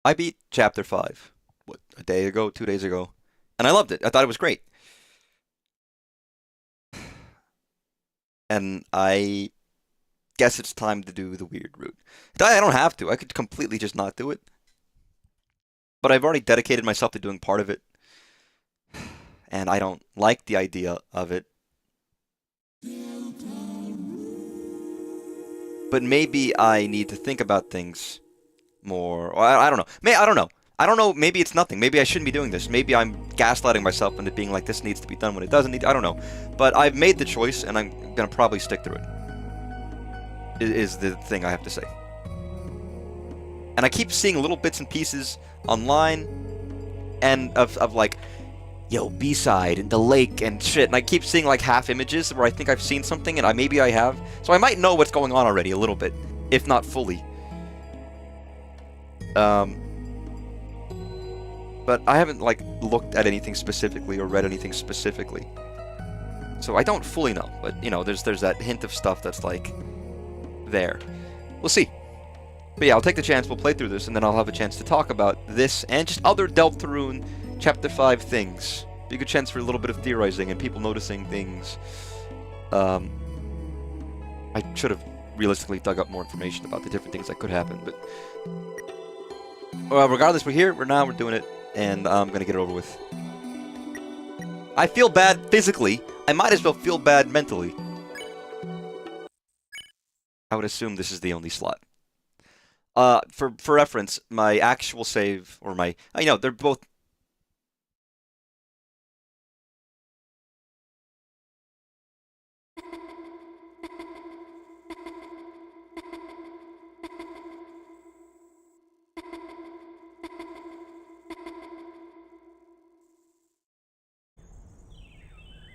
I beat Chapter 5, what, a day ago, 2 days ago, and I loved it. I thought it was great. And I guess it's time to do the weird route. I don't have to. I could completely just not do it. But I've already dedicated myself to doing part of it, and I don't like the idea of it. But maybe I need to think about things more. Or I don't know. I don't know. I don't know. Maybe it's nothing. Maybe I shouldn't be doing this. Maybe I'm gaslighting myself into being like this needs to be done when it doesn't need. I don't know. But I've made the choice, and I'm gonna probably stick through it. Is the thing I have to say. And I keep seeing little bits and pieces online, and of like, yo, B-side and the lake and shit. And I keep seeing like half images where I think I've seen something, and maybe I have. So I might know what's going on already a little bit, if not fully. But I haven't like looked at anything specifically or read anything specifically, so I don't fully know. But you know, there's that hint of stuff that's like there. We'll see. But yeah, I'll take the chance. We'll play through this, and then I'll have a chance to talk about this and just other Deltarune Chapter 5 things. Be a good chance for a little bit of theorizing and people noticing things. I should have realistically dug up more information about the different things that could happen, but well, regardless, we're here. We're doing it, and I'm gonna get it over with. I feel bad physically. I might as well feel bad mentally. I would assume this is the only slot. For reference, my actual save, or my, you know, they're both.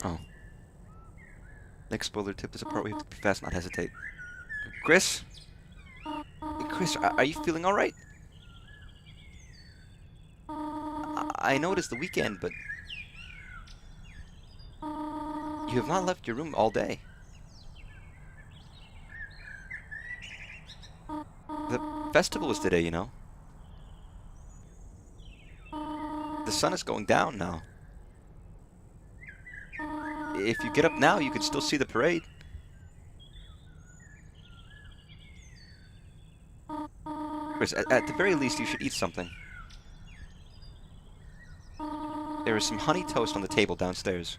Oh. Next spoiler tip is a part where you have to be fast, not hesitate. Kris? Kris, are you feeling alright? I know it is the weekend, but you have not left your room all day. The festival is today, you know. The sun is going down now. If you get up now, you can still see the parade. Kris, at the very least, you should eat something. There is some honey toast on the table downstairs.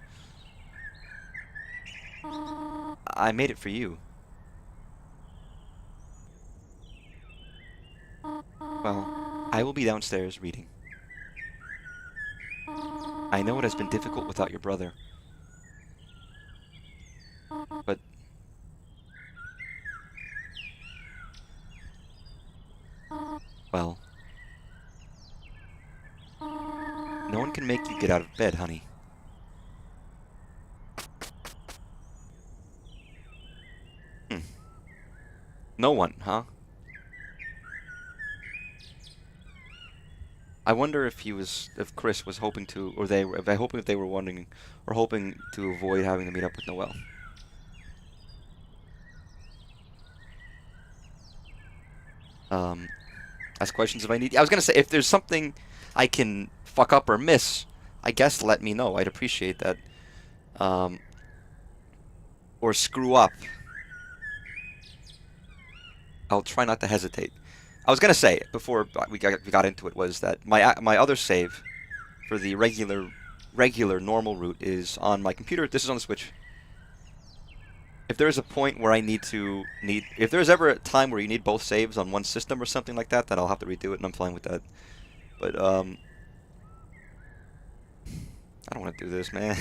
I made it for you. Well, I will be downstairs reading. I know it has been difficult without your brother. But well, no one can make you get out of bed, honey. No one, huh? I wonder if Kris was hoping to, or if they were wondering, or hoping to avoid having to meet up with Noelle. Ask questions if I need. I was gonna say, if there's something I can fuck up or miss, I guess let me know. I'd appreciate that. Or screw up. I'll try not to hesitate. I was gonna say before we got into it was that my other save for the regular normal route is on my computer. This is on the Switch. If there is a point where if there's ever a time where you need both saves on one system or something like that, then I'll have to redo it, and I'm fine with that. But I don't want to do this, man.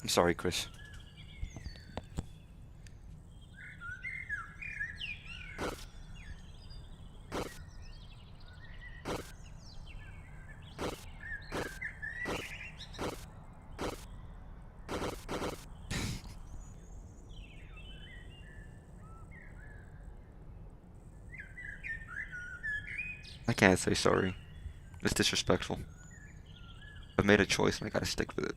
I'm sorry, Kris. I can't say sorry. It's disrespectful. I've made a choice and I gotta stick with it.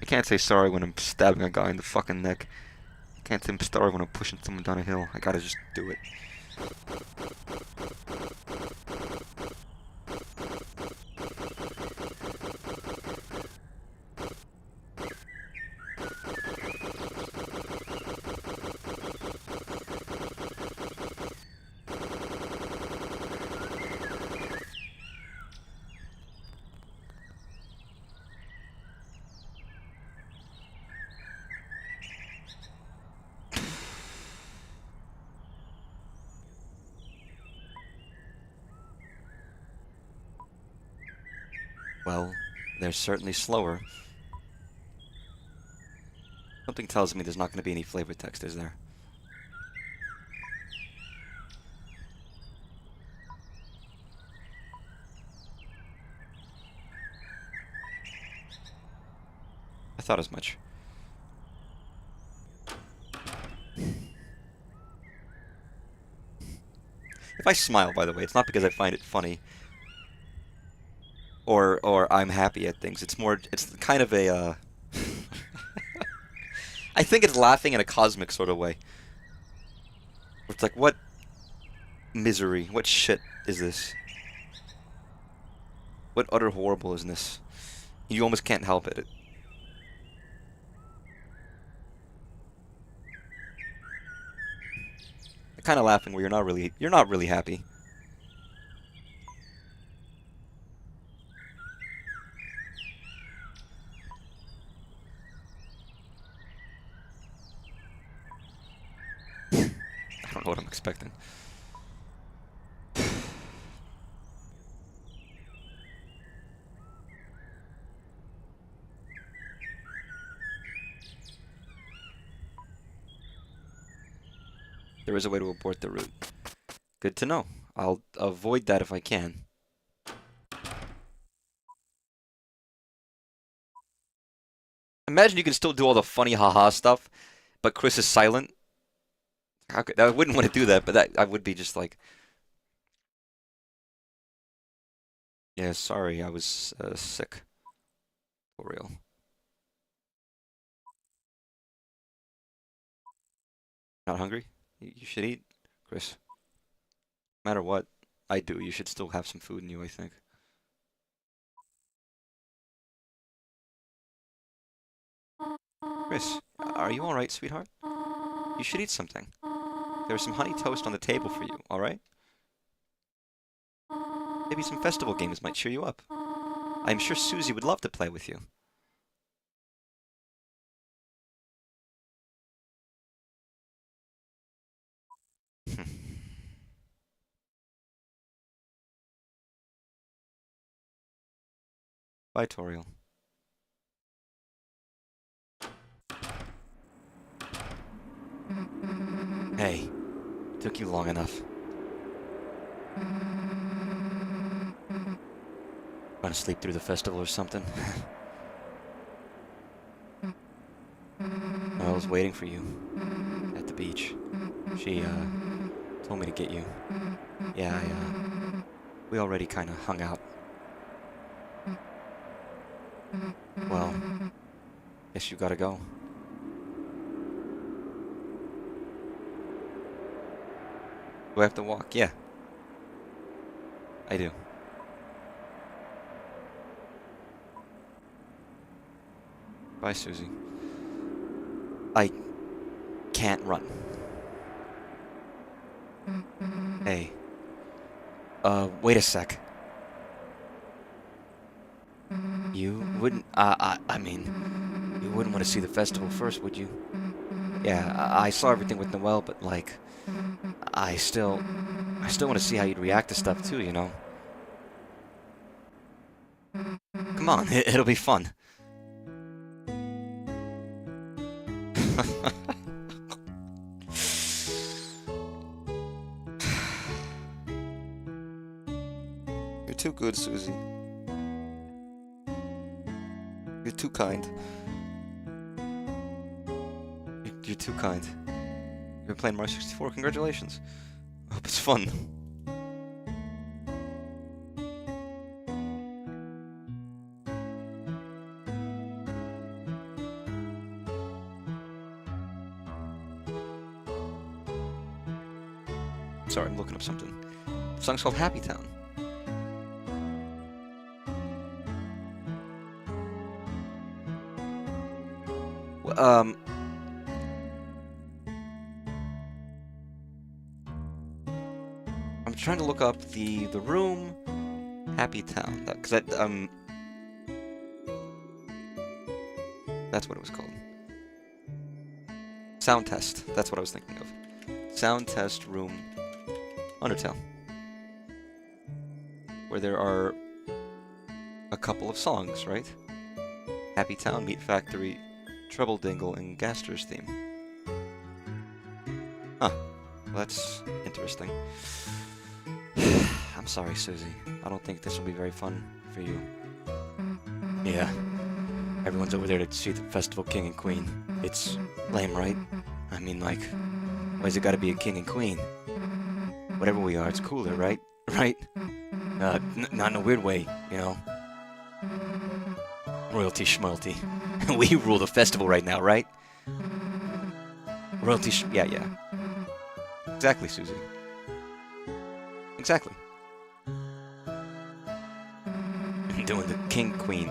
I can't say sorry when I'm stabbing a guy in the fucking neck. Can't say I'm starving when I'm pushing someone down a hill. I gotta just do it. Well, they're certainly slower. Something tells me there's not going to be any flavor text, is there? I thought as much. If I smile, by the way, it's not because I find it funny or I'm happy at things. It's more, it's kind of a, I think it's laughing in a cosmic sort of way. It's like, what misery, what shit is this? What utter horrible is this? You almost can't help it. The kind of laughing where you're not really happy. I don't know what I'm expecting. There is a way to abort the route. Good to know. I'll avoid that if I can. Imagine you can still do all the funny haha stuff, but Kris is silent. I wouldn't want to do that, but I would be just like, yeah, sorry, I was sick. For real. Not hungry? You should eat, Kris. No matter what I do, you should still have some food in you, I think. Kris, are you alright, sweetheart? You should eat something. There's some honey toast on the table for you, alright? Maybe some festival games might cheer you up. I'm sure Susie would love to play with you. Bye, Toriel. Hey, took you long enough. Trying to sleep through the festival or something? I was waiting for you at the beach. She, told me to get you. Yeah, we already kind of hung out. Well, guess you gotta go. Do I have to walk? Yeah. I do. Bye, Susie. I can't run. Hey. Wait a sec. You wouldn't, I mean, you wouldn't want to see the festival first, would you? Yeah, I saw everything with Noelle, but, like, I still want to see how you'd react to stuff, too, you know? Come on, it'll be fun. You're too good, Susie. You're too kind. You're too kind. You've been playing Mario 64? Congratulations. I hope it's fun. sorry, I'm looking up something. The song's called Happy Town. I'm trying to look up the room Happy Town, because that's what it was called. Sound test. That's what I was thinking of. Sound test room Undertale, where there are a couple of songs, right? Happy Town, Meat Factory, Treble Dingle, and Gaster's theme. Huh. Well, that's interesting. I'm sorry, Susie. I don't think this will be very fun for you. Yeah. Everyone's over there to see the Festival King and Queen. It's lame, right? I mean, like, why's it gotta be a king and queen? Whatever we are, it's cooler, right? Right? Not in a weird way, you know? Royalty schmoyalty. We rule the festival right now, right? Royalty yeah. Exactly, Susie. Exactly. Doing the king-queen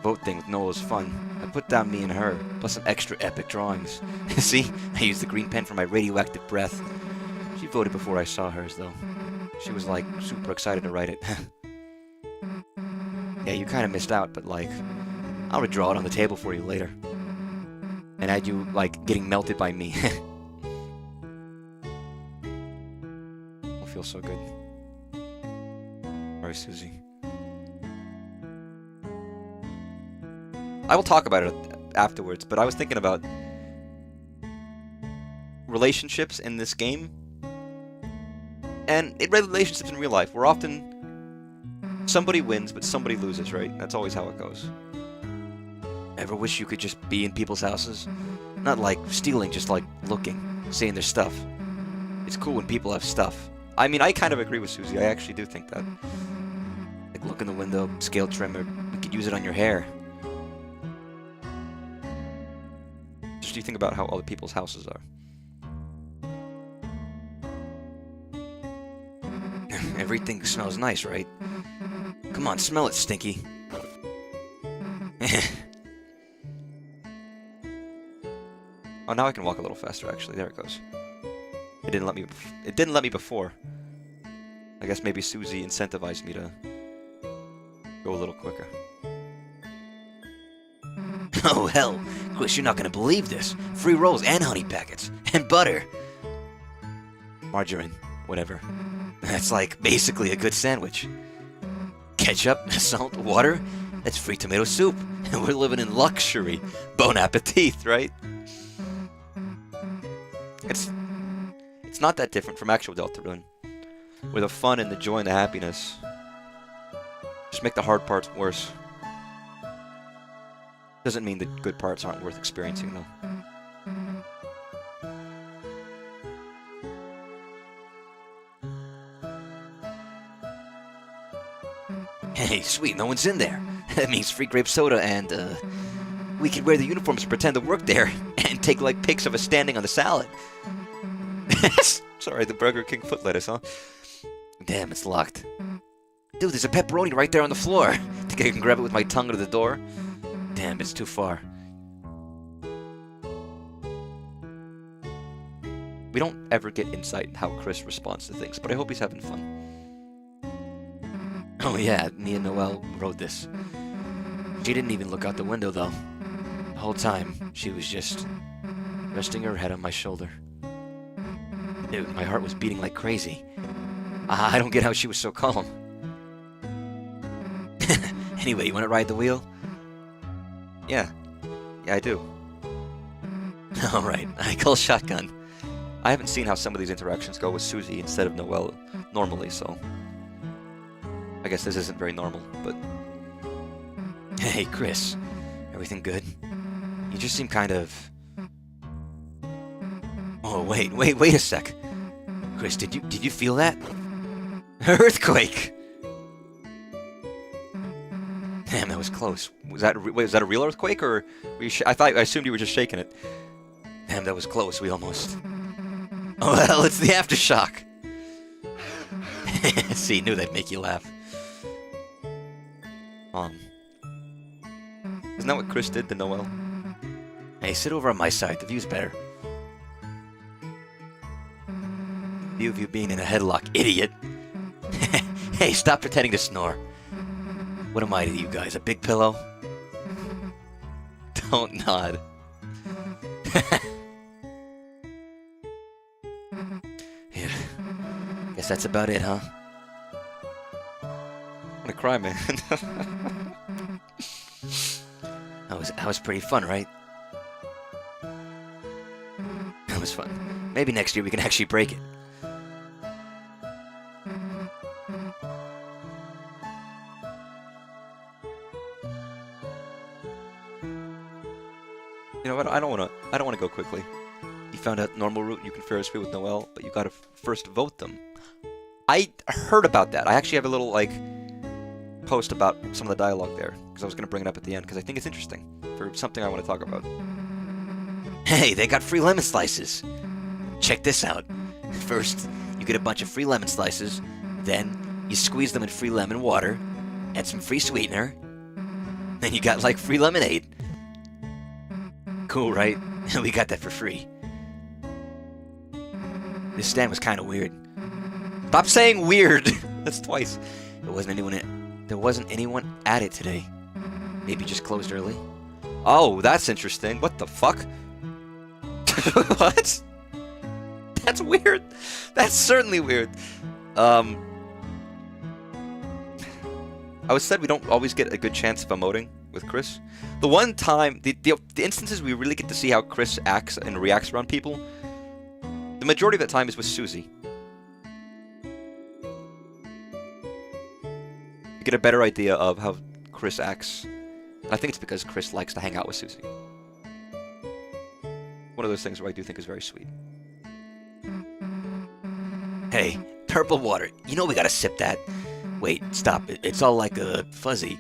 vote thing with Nola's fun. I put down me and her, plus some extra epic drawings. See? I used the green pen for my radioactive breath. She voted before I saw hers, though. She was, like, super excited to write it. Yeah, you kind of missed out, but, like, I'll redraw it on the table for you later. And add you, like, getting melted by me. It'll feel so good. Sorry, Susie. I will talk about it afterwards, but I was thinking about relationships in this game, and relationships in real life, where often somebody wins, but somebody loses, right? That's always how it goes. Ever wish you could just be in people's houses? Not like stealing, just like looking, seeing their stuff. It's cool when people have stuff. I mean, I kind of agree with Susie. I actually do think that. Like, look in the window, scale trimmer, you could use it on your hair. Just do you think about how other people's houses are? Everything smells nice, right? Come on, smell it, Stinky. Oh, now I can walk a little faster, actually. There it goes. It didn't let me before. I guess maybe Susie incentivized me to go a little quicker. Oh, hell. Kris, you're not gonna believe this. Free rolls and honey packets. And butter. Margarine. Whatever. That's like basically a good sandwich. Ketchup, salt, water. That's free tomato soup. And we're living in luxury. Bon appetit, right? It's not that different from actual Deltarune, where the fun and the joy and the happiness just make the hard parts worse. Doesn't mean the good parts aren't worth experiencing, though. Hey, sweet, no one's in there. That means free grape soda and, we could wear the uniforms and pretend to work there and take, like, pics of us standing on the salad. Sorry, the Burger King foot lettuce, huh? Damn, it's locked. Dude, there's a pepperoni right there on the floor. Think I can grab it with my tongue under the door? Damn, it's too far. We don't ever get insight in how Kris responds to things, but I hope he's having fun. Oh yeah, me and Noelle wrote this. She didn't even look out the window, though. The whole time, she was just resting her head on my shoulder. Dude, my heart was beating like crazy. I don't get how she was so calm. Anyway, you want to ride the wheel? Yeah, I do. Alright, I call shotgun. I haven't seen how some of these interactions go with Susie instead of Noelle normally, so I guess this isn't very normal, but... Hey, Kris. Everything good? You just seem kind of... Oh, wait a sec. Kris, did you feel that? Earthquake! Damn, that was close. Was that a real earthquake, or were you I assumed you were just shaking it. Damn, that was close. We almost... Oh, well, it's the aftershock. See, knew that'd make you laugh. Isn't that what Kris did to Noelle? Hey, sit over on my side. The view's better. View of you being in a headlock, idiot. Hey, stop pretending to snore. What am I to you guys, a big pillow? Don't nod. Yeah. Guess that's about it, huh? I'm gonna cry, man. That was pretty fun, right? That was fun. Maybe next year we can actually break it. You know what? I don't wanna go quickly. You found out normal route you can Ferris wheel with Noelle, but you gotta first vote them. I heard about that. I actually have a little like post about some of the dialogue there because I was gonna bring it up at the end because I think it's interesting for something I want to talk about. Hey, they got free lemon slices. Check this out. First, you get a bunch of free lemon slices, then you squeeze them in free lemon water, add some free sweetener, then you got like free lemonade. Cool, right? We got that for free. This stand was kind of weird. Stop saying weird! That's twice. There wasn't anyone at it today. Maybe just closed early. Oh, that's interesting. What the fuck? What? That's weird. That's certainly weird. I was said we don't always get a good chance of emoting with Kris. The one time, the instances we really get to see how Kris acts and reacts around people, the majority of the time is with Susie. You get a better idea of how Kris acts. And I think it's because Kris likes to hang out with Susie. One of those things where I do think is very sweet. Hey, purple water. You know we gotta sip that. Wait, stop. It's all like fuzzy.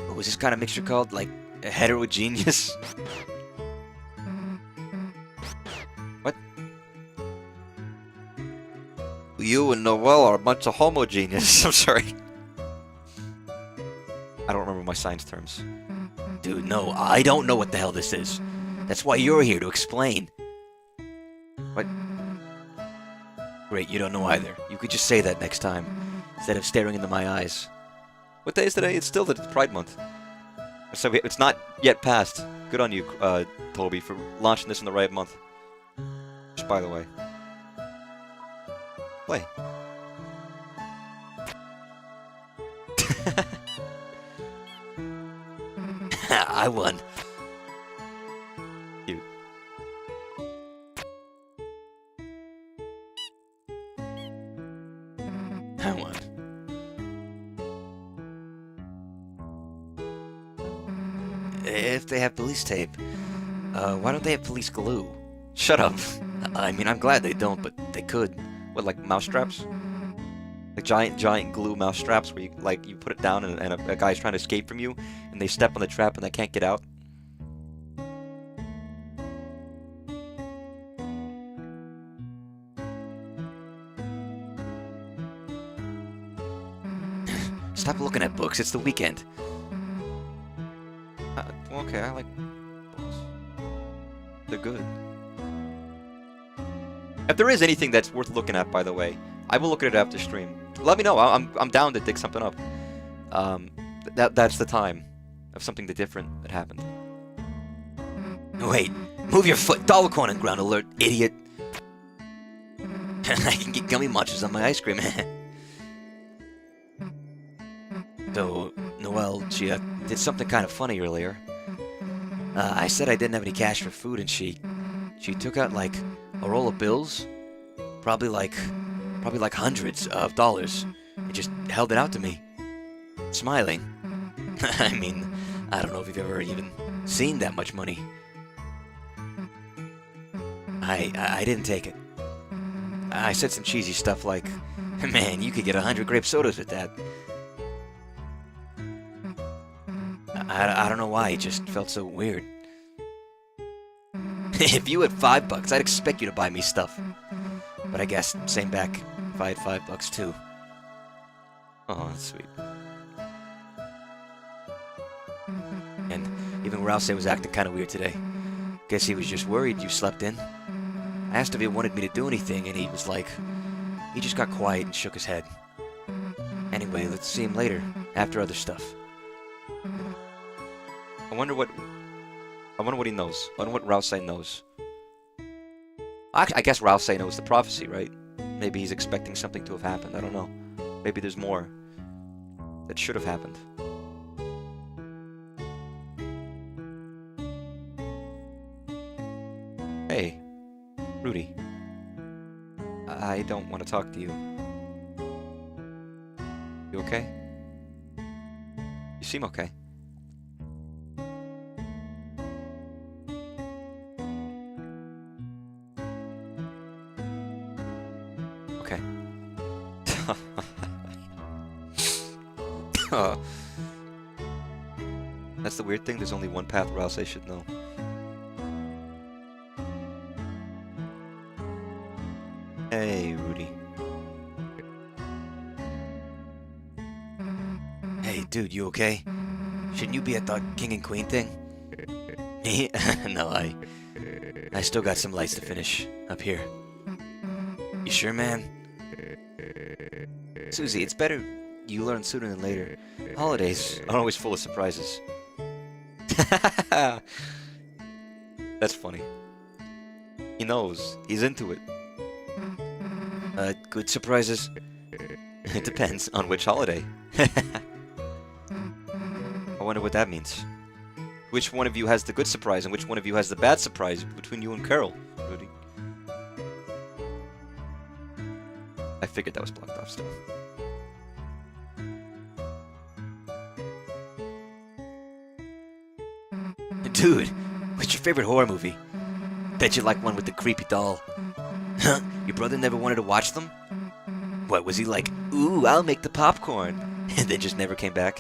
What was this kind of mixture called? Like a heterogeneous? What? You and Noelle are a bunch of homogeneous. I'm sorry. I don't remember my science terms. Dude, no, I don't know what the hell this is. That's why you're here, to explain. What? Great, you don't know either. You could just say that next time, instead of staring into my eyes. What day is today? It's still the Pride Month. So it's not yet passed. Good on you, Toby, for launching this in the right month. Just by the way. Play. I won. Cute. I won. If they have police tape, why don't they have police glue? Shut up. I mean, I'm glad they don't, but they could. What, like mouse straps? Like giant glue mouse straps where you put it down and a guy's trying to escape from you and they step on the trap and they can't get out. Stop looking at books, it's the weekend. Okay, I like books. They're good. If there is anything that's worth looking at, by the way, I will look at it after stream. Let me know. I'm down to dig something up. That's the time of something different that happened. Wait, move your foot. Dollar coin on ground alert, idiot. I can get gummy munches on my ice cream. So, Noelle, she did something kind of funny earlier. I said I didn't have any cash for food, and she took out like a roll of bills, probably like hundreds of dollars, and just held it out to me, smiling. I mean, I don't know if you've ever even seen that much money. I didn't take it. I said some cheesy stuff like, "Man, you could get 100 grape sodas with that." I don't know why, it just felt so weird. If you had $5, I'd expect you to buy me stuff. But I guess, same back, if I had $5 too. Oh, that's sweet. And even Rousey was acting kind of weird today. Guess he was just worried you slept in. I asked if he wanted me to do anything, and he was like... He just got quiet and shook his head. Anyway, let's see him later, after other stuff. I wonder what he knows. I wonder what Rousey knows. I guess Rousey knows the prophecy, right? Maybe he's expecting something to have happened. I don't know. Maybe there's more that should have happened. Hey, Rudy. I don't want to talk to you. You okay? You seem okay. Okay. That's the weird thing, there's only one path where else I should know. Hey, Rudy. Hey, dude, you okay? Shouldn't you be at the king and queen thing? Me? No, I still got some lights to finish up here. You sure, man? Susie, it's better you learn sooner than later. Holidays are always full of surprises. That's funny. He knows. He's into it. Good surprises? It depends on which holiday. I wonder what that means. Which one of you has the good surprise and which one of you has the bad surprise between you and Carol, Rudy? I figured that was blocked off still. Dude, what's your favorite horror movie? Bet you like one with the creepy doll. Huh? Your brother never wanted to watch them? What, was he like, ooh, I'll make the popcorn, and then just never came back?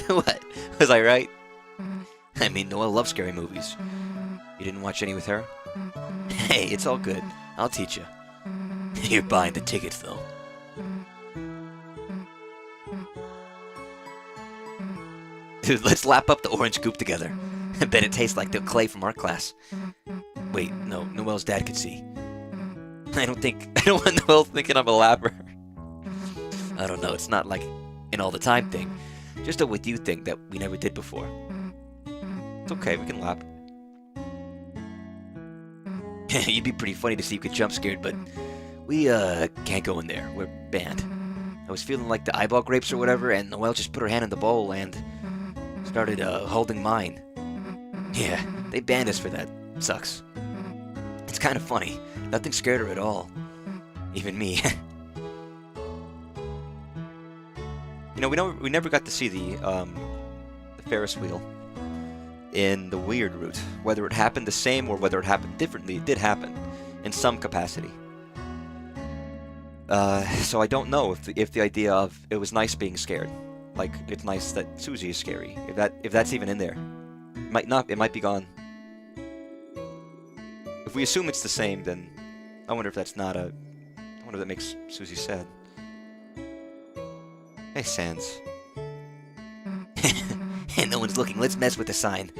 What? Was I right? I mean, Noelle loves scary movies. You didn't watch any with her? Hey, it's all good. I'll teach you. You're buying the tickets, though. Dude, let's lap up the orange goop together. I bet it tastes like the clay from art class. Wait, no, Noelle's dad could see. I don't want Noelle thinking I'm a lapper. I don't know, it's not like an all the time thing. Just a with you thing that we never did before. It's okay, we can lap. You'd be pretty funny to see you get jump scared, but we can't go in there. We're banned. I was feeling like the eyeball grapes or whatever, and Noelle just put her hand in the bowl and started holding mine. Yeah, they banned us for that. Sucks. It's kind of funny. Nothing scared her at all. Even me. You know, we never got to see the Ferris wheel in the weird route. Whether it happened the same or whether it happened differently, it did happen in some capacity. So I don't know if the idea of it was nice being scared, like it's nice that Susie is scary. If that's even in there, it might not. It might be gone. If we assume it's the same, then I wonder if that's not a. I wonder if that makes Susie sad. Hey, Sans. And no one's looking. Let's mess with the sign.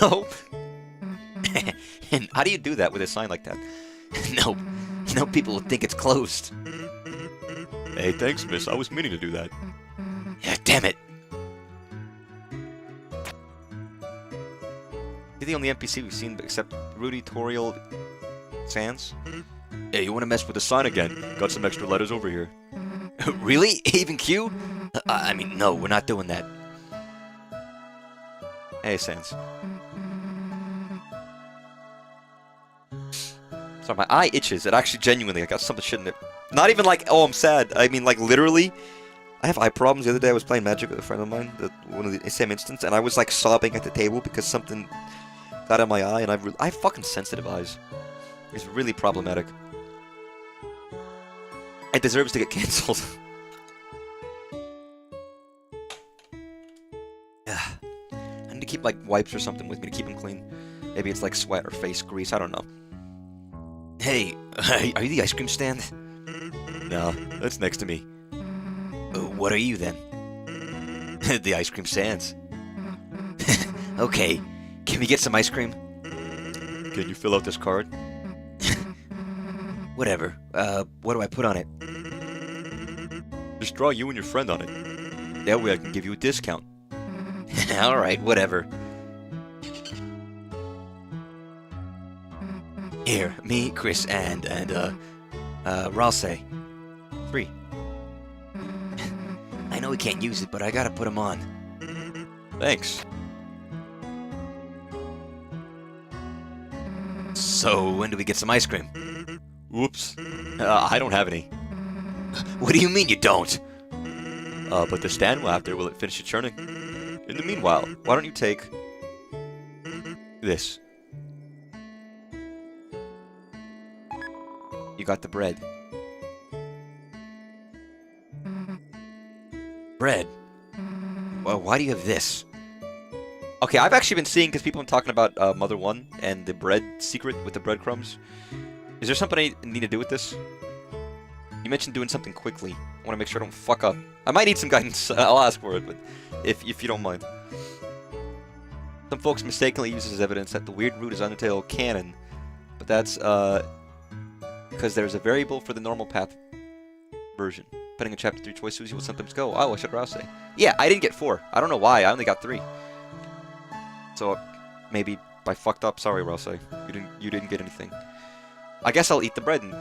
Nope. And how do you do that with a sign like that? Nope. No, people would think it's closed. Hey, thanks, miss. I was meaning to do that. Yeah, damn it. You're the only NPC we've seen except Rudy, Toriel, Sans. Hey, you want to mess with the sign again? Got some extra letters over here. Really? Even Q? I mean, no, we're not doing that. Hey, Sans. Sorry, my eye itches. It actually genuinely, I got something shit in it. Not even like, oh, I'm sad. I mean, like, literally, I have eye problems. The other day I was playing Magic with a friend of mine, one of the same instance, and I was, like, sobbing at the table because something got in my eye, and I have fucking sensitive eyes. It's really problematic. It deserves to get cancelled. Yeah. I need to keep, like, wipes or something with me to keep them clean. Maybe it's, like, sweat or face grease. I don't know. Hey, are you the ice cream stand? No, that's next to me. What are you then? The ice cream stands. Okay, can we get some ice cream? Can you fill out this card? Whatever. What do I put on it? Just draw you and your friend on it. That way I can give you a discount. Alright, whatever. Here, me, Kris, and Ralsei. 3. I know we can't use it, but I gotta put them on. Thanks. So, when do we get some ice cream? Whoops. I don't have any. What do you mean you don't? But the stand will after will it finish it churning. In the meanwhile, why don't you take this? You got the bread. Bread? Well, why do you have this? Okay, I've actually been seeing, because people have been talking about Mother 1 and the bread secret with the breadcrumbs. Is there something I need to do with this? You mentioned doing something quickly. I want to make sure I don't fuck up. I might need some guidance. I'll ask for it, but if you don't mind. Some folks mistakenly use this as evidence that the weird route is Undertale canon, but that's because there's a variable for the normal path version. Depending on Chapter 3 choices, you will sometimes go, oh, I should Rouse say. Yeah, I didn't get 4. I don't know why. I only got 3. So maybe I fucked up. Sorry, Rouse. You didn't get anything. I guess I'll eat the bread. And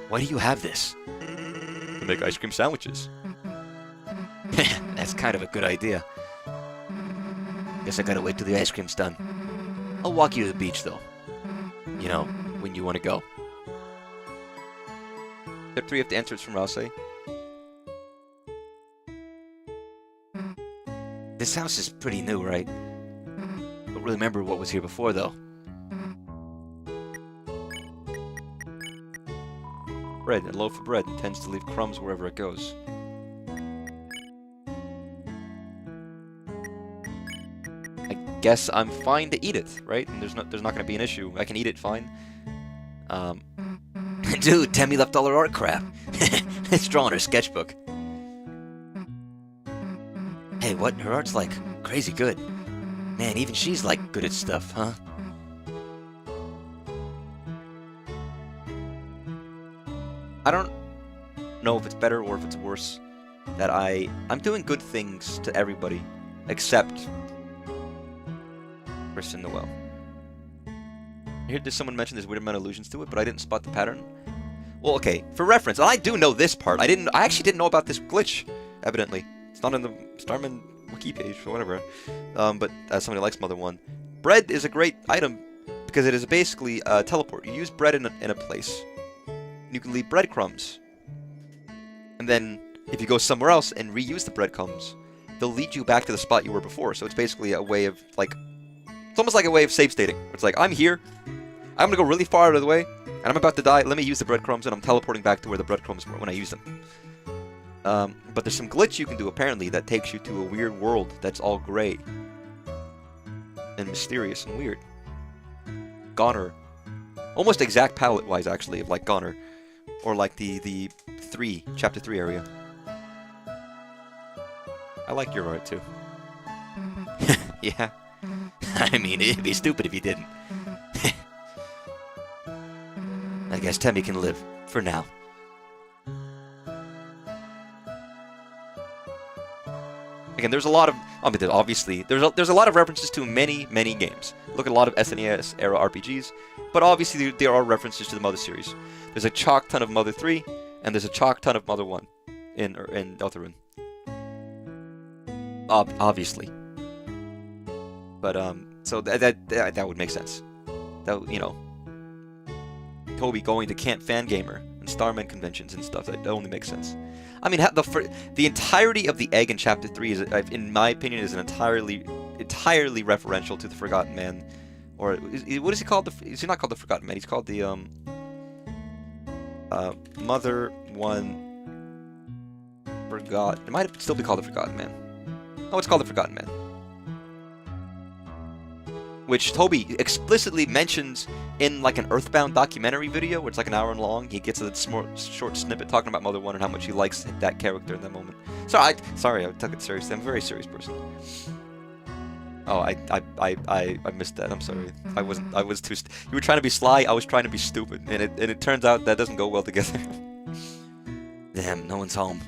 why do you have this? To make ice cream sandwiches. That's kind of a good idea. Guess I gotta wait till the ice cream's done. I'll walk you to the beach, though. You know, when you want to go. Step 3, you have to answer it's from Rouse. This house is pretty new, right? Don't really remember what was here before, though. Bread. A loaf of bread tends to leave crumbs wherever it goes. I guess I'm fine to eat it, right? And there's not going to be an issue. I can eat it fine. Dude, Temmie left all her art crap. It's drawn in her sketchbook. Hey, what? Her art's like crazy good. Man, even she's like good at stuff, huh? I don't know if it's better or if it's worse that I'm doing good things to everybody except Kris and Noelle. I heard someone mention there's weird amount of allusions to it, but I didn't spot the pattern. Well, okay, for reference, and I do know this part. I actually didn't know about this glitch, evidently. It's not in the Starman wiki page or whatever. But as somebody who likes Mother 1, bread is a great item because it is basically a teleport. You use bread in a place, and you can leave breadcrumbs. And then if you go somewhere else and reuse the breadcrumbs, they'll lead you back to the spot you were before. So it's basically a way of, like, it's almost like a way of save stating. It's like, I'm here, I'm gonna go really far out of the way, and I'm about to die, let me use the breadcrumbs, and I'm teleporting back to where the breadcrumbs were when I use them. But there's some glitch you can do, apparently, that takes you to a weird world that's all gray. And mysterious and weird. Goner. Almost exact palette-wise, actually, of, like, Goner. Or, like, the Chapter 3 area. I like your art, too. Yeah. I mean, it'd be stupid if you didn't. I guess Temmie can live, for now. Again, there's a lot of, I mean, obviously, there's a lot of references to many games. Look at a lot of SNES era RPGs, but obviously there are references to the Mother series. There's a chalk ton of Mother 3, and there's a chalk ton of Mother 1 in Deltarune. Obviously. But so that would make sense. That, you know, Toby going to Camp Fangamer and Starman conventions and stuff, that only makes sense. I mean, the entirety of the egg in Chapter 3 is, in my opinion, is an entirely referential to the Forgotten Man, or what is he called? Is he not called the Forgotten Man? He's called the Mother 1 Forgot. It might still be called the Forgotten Man. Oh, it's called the Forgotten Man. which Toby explicitly mentions in like an Earthbound documentary video, where it's like an hour long. He gets a short snippet talking about Mother 1 and how much he likes that character in that moment. Sorry, I took it seriously. I'm a very serious person. Oh, I missed that. I'm sorry. I was too. You were trying to be sly. I was trying to be stupid, and it turns out that doesn't go well together. Damn, no one's home.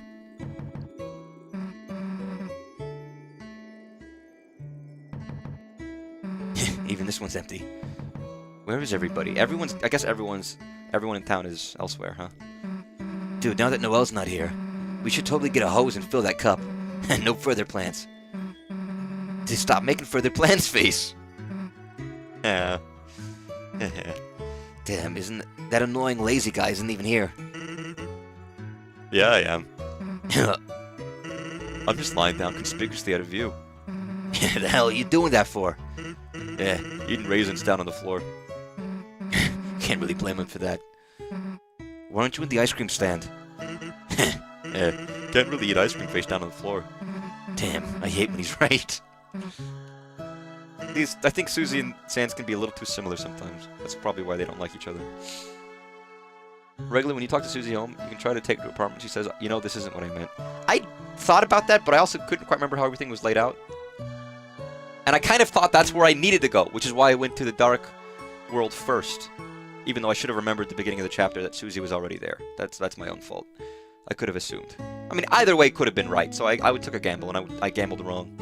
Even this one's empty. Where is everybody? I guess everyone in town is elsewhere, huh? Dude, now that Noelle's not here, we should totally get a hose and fill that cup. No further plans. Just stop making further plans face. Yeah. Damn, isn't that annoying lazy guy isn't even here? Yeah, I am. I'm just lying down conspicuously out of view. The hell are you doing that for? Yeah, eating raisins down on the floor. Can't really blame him for that. Why aren't you in the ice cream stand? Yeah, can't really eat ice cream face down on the floor. Damn, I hate when he's right. I think Susie and Sans can be a little too similar sometimes. That's probably why they don't like each other. Regularly, when you talk to Susie home, you can try to take her to her apartment. She says, you know, this isn't what I meant. I thought about that, but I also couldn't quite remember how everything was laid out. And I kind of thought that's where I needed to go, which is why I went to the dark world first. Even though I should have remembered at the beginning of the chapter that Susie was already there. That's my own fault. I could have assumed. I mean, either way could have been right, so I took a gamble, and I gambled wrong.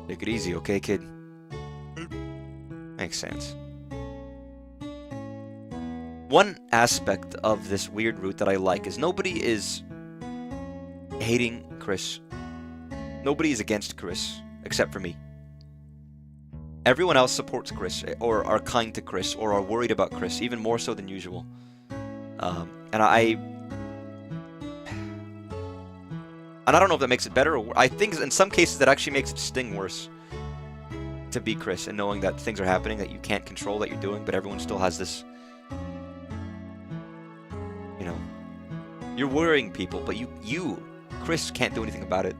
Take it easy, okay, kid? Makes sense. One aspect of this weird route that I like is nobody is hating Kris. Nobody is against Kris, except for me. Everyone else supports Kris, or are kind to Kris, or are worried about Kris, even more so than usual. And I don't know if that makes it better, or I think in some cases that actually makes it sting worse to be Kris, and knowing that things are happening that you can't control, that you're doing, but everyone still has this, you know, you're worrying people, but you, Kris, can't do anything about it.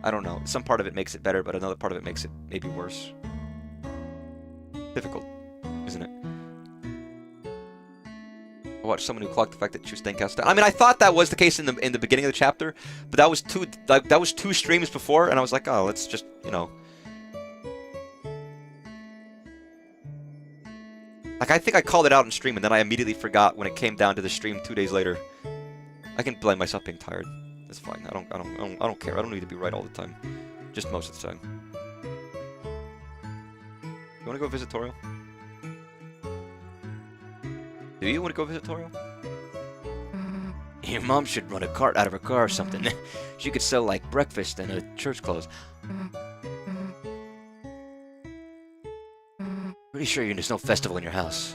I don't know. Some part of it makes it better, but another part of it makes it maybe worse. Difficult, isn't it? I watched someone who clocked the fact that True Steakhouse. I mean, I thought that was the case in the beginning of the chapter, but that was two streams before, and I was like, oh, let's just, you know. Like, I think I called it out in stream, and then I immediately forgot when it came down to the stream 2 days later. I can blame myself being tired. That's fine. I don't care. I don't need to be right all the time. Just most of the time. You want to go visit Toriel? Do you want to go visit Toriel? Your mom should run a cart out of her car or something. She could sell, like, breakfast and church clothes. Pretty sure there's no festival in your house.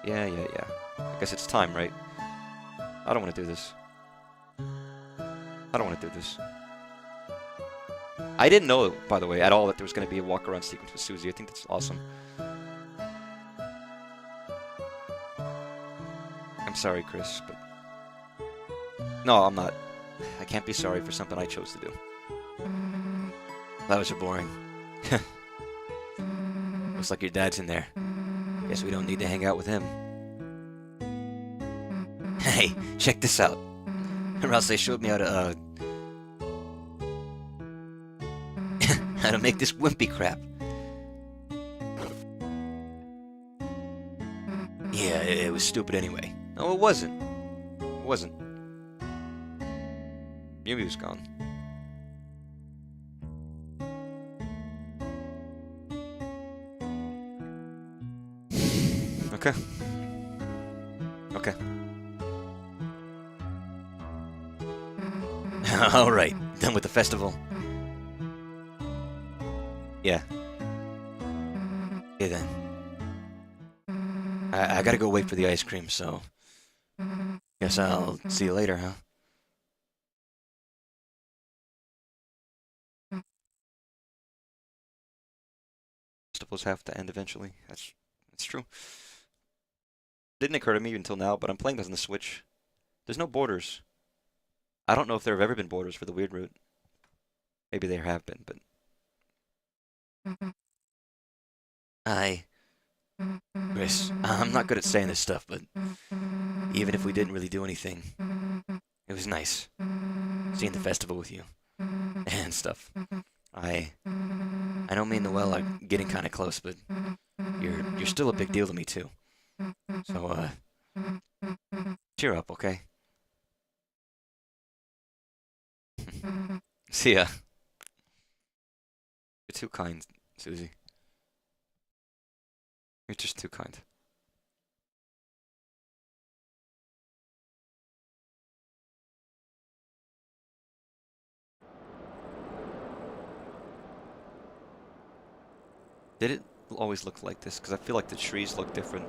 Yeah. I guess it's time, right? I don't want to do this. I don't want to do this. I didn't know, by the way, at all that there was going to be a walk-around sequence with Susie. I think that's awesome. I'm sorry, Kris, but... No, I'm not. I can't be sorry for something I chose to do. Flowers are boring. Looks like your dad's in there. Guess we don't need to hang out with him. Hey, check this out. Or else they showed me how to, how to make this wimpy crap. Yeah, it was stupid anyway. No, it wasn't. It wasn't. Yumi was gone. Okay. Okay. Alright, done with the festival. Yeah. Okay then. I gotta go wait for the ice cream, so... Guess I'll see you later, huh? Festivals have to end eventually. That's true. Didn't occur to me until now, but I'm playing this on the Switch. There's no borders. I don't know if there have ever been borders for the weird route. Maybe there have been, but Kris, I'm not good at saying this stuff, but even if we didn't really do anything, it was nice seeing the festival with you and stuff. I I know me and Noelle are getting kind of close, but you're still a big deal to me too. So cheer up, okay? See ya. You're too kind, Susie. You're just too kind. Did it always look like this? Because I feel like the trees look different.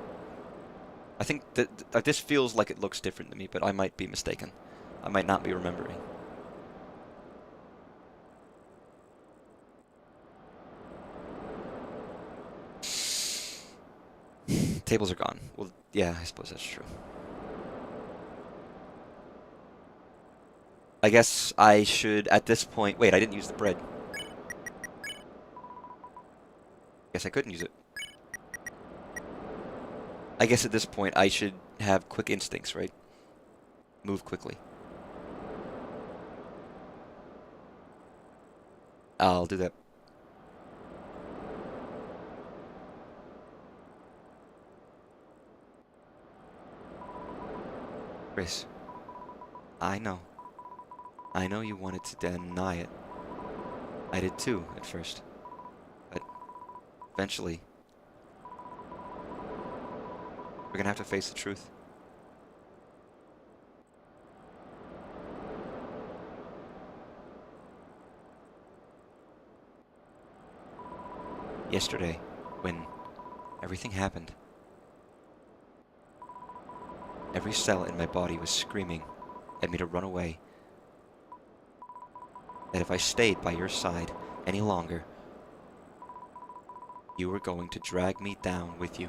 I think that this feels like it looks different to me, but I might be mistaken. I might not be remembering. Tables are gone. Well, yeah, I suppose that's true. I guess I should, at this point... Wait, I didn't use the bread. Guess I couldn't use it. I guess at this point I should have quick instincts, right? Move quickly. I'll do that. Kris, I know. I know you wanted to deny it. I did too, at first. But eventually, we're gonna have to face the truth. Yesterday, when everything happened, every cell in my body was screaming at me to run away. That if I stayed by your side any longer, you were going to drag me down with you.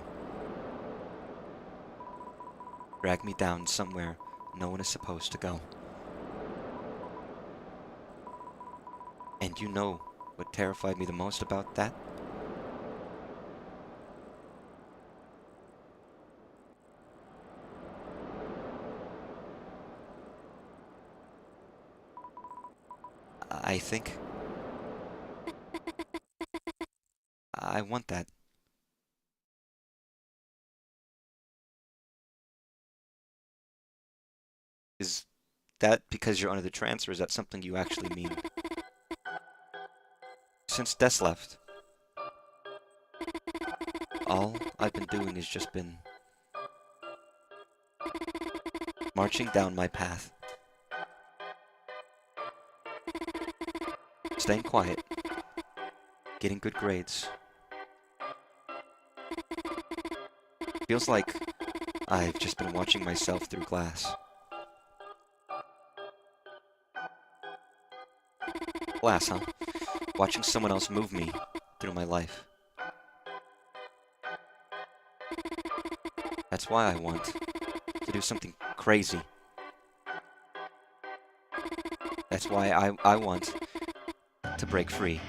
Drag me down somewhere no one is supposed to go. And you know what terrified me the most about that? I think I want that. Is that because you're under the trance, or is that something you actually mean? Since Des left, all I've been doing has just been marching down my path. Staying quiet. Getting good grades. Feels like I've just been watching myself through glass. Glass, huh? Watching someone else move me through my life. That's why I want to do something crazy. That's why I want to break free.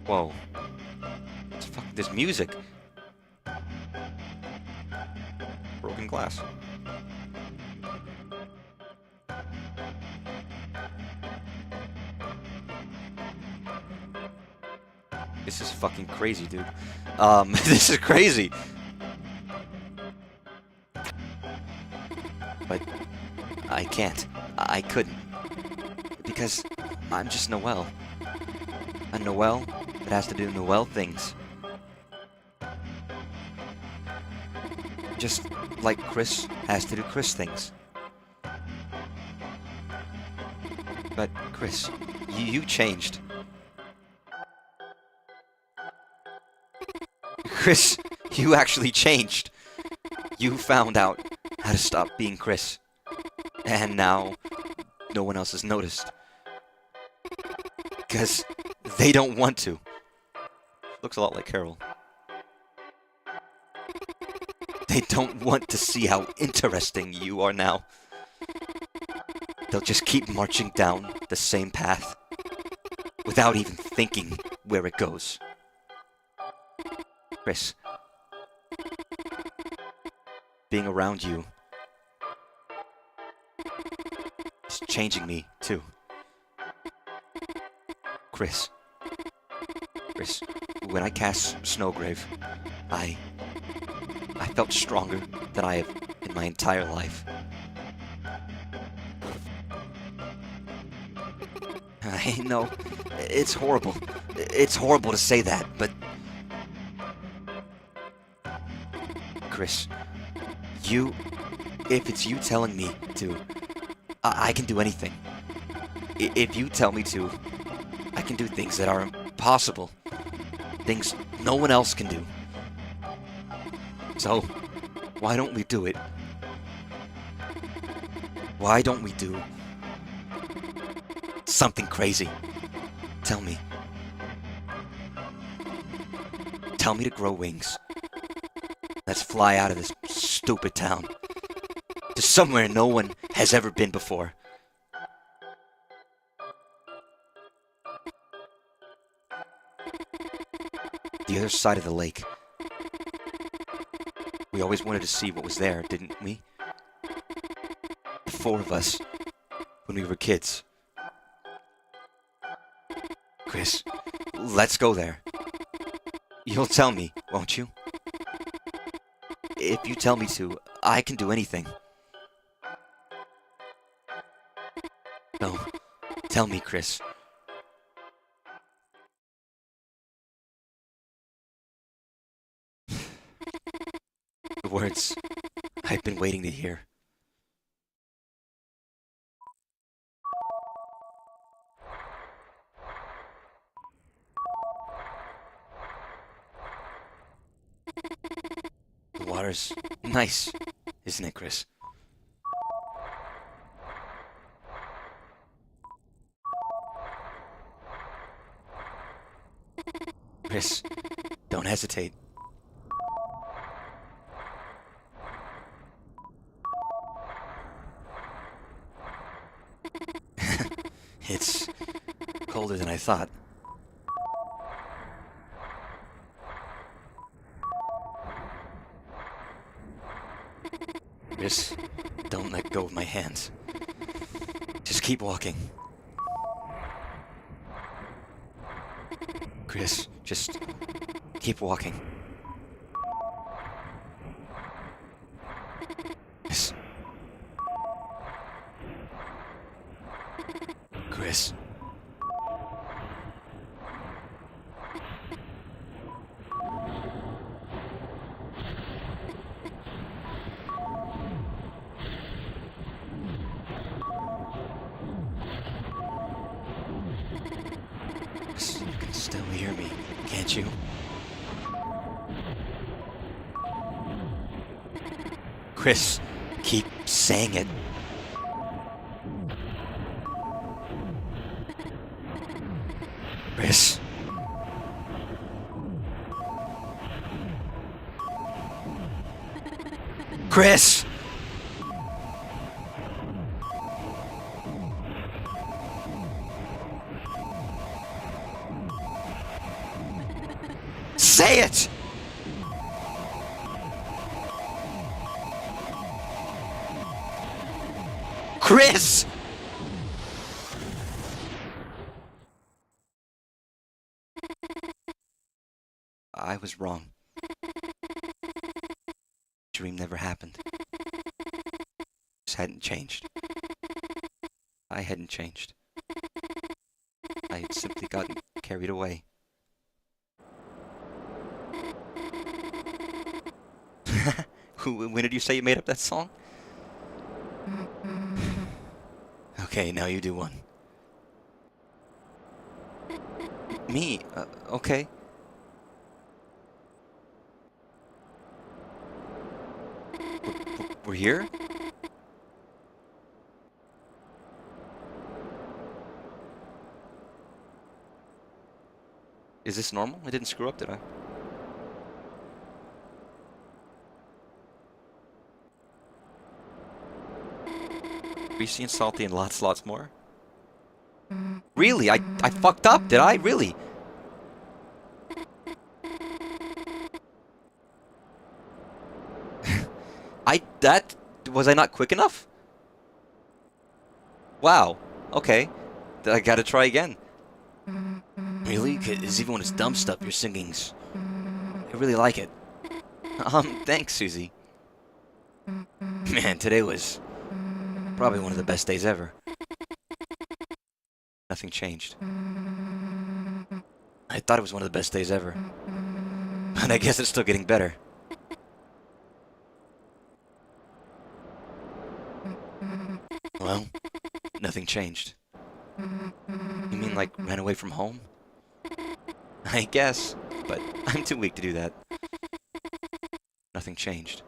Whoa. There's music. Broken glass. This is fucking crazy, dude. This is crazy. But I can't. I couldn't. Because I'm just Noelle. A Noelle that has to do Noelle things. Just like Kris has to do Kris things. But Kris, you changed. Kris, you actually changed. You found out how to stop being Kris. And now, no one else has noticed. Because they don't want to. Looks a lot like Carol. They don't want to see how interesting you are now. They'll just keep marching down the same path. without even thinking where it goes. Kris, being around you is changing me, too. Kris, when I cast Snowgrave, I felt stronger than I have in my entire life. I know, it's horrible. It's horrible to say that, but... Kris, if it's you telling me to, I can do anything. If you tell me to, I can do things that are impossible. Things no one else can do. So, why don't we do it? Why don't we do something crazy? Tell me. Tell me to grow wings. Let's fly out of this stupid town to somewhere no one has ever been before. The other side of the lake. We always wanted to see what was there, didn't we? The four of us, when we were kids. Kris, let's go there. You'll tell me, won't you? If you tell me to, I can do anything. No, tell me, Kris. The words I've been waiting to hear. The water's nice, isn't it, Kris? Kris, don't hesitate. It's colder than I thought. Kris, don't let go of my hands. Just keep walking. Kris, just keep walking. Kris. Kris. You can still hear me, can't you? Kris, keep saying it. Kris. Kris! Say it! Kris! I was wrong. Dream never happened. Just hadn't changed. I hadn't changed. I had simply gotten carried away. When did you say you made up that song? Okay, now you do one. Me? Okay. We're here? Is this normal? I didn't screw up, did I? Greasy and salty and lots more? Really? I fucked up, did I? Really? Was I not quick enough? Wow. Okay. I gotta try again. Really? 'Cause even when it's dumb stuff, your singing's... I really like it. Thanks, Susie. Man, today was probably one of the best days ever. Nothing changed. I thought it was one of the best days ever. And I guess it's still getting better. Well, nothing changed. You mean like ran away from home? I guess, but I'm too weak to do that. Nothing changed.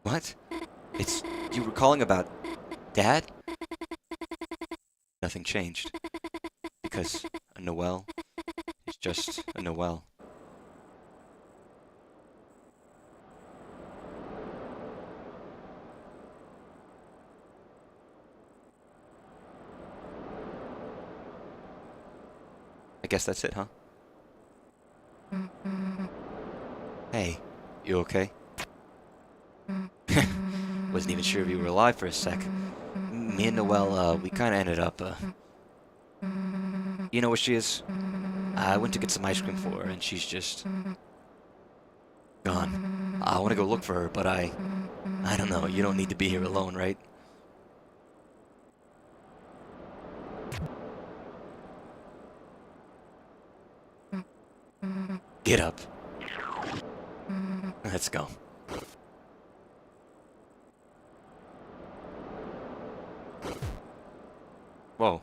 What? You were calling about Dad? Nothing changed. Because a Noel is just a Noel. I guess that's it, huh? Hey, you okay? Wasn't even sure if you were alive for a sec. Me and Noelle, we kinda ended up, You know where she is? I went to get some ice cream for her, and she's just... gone. I want to go look for her, but I don't know, you don't need to be here alone, right? Get up. Let's go. Whoa.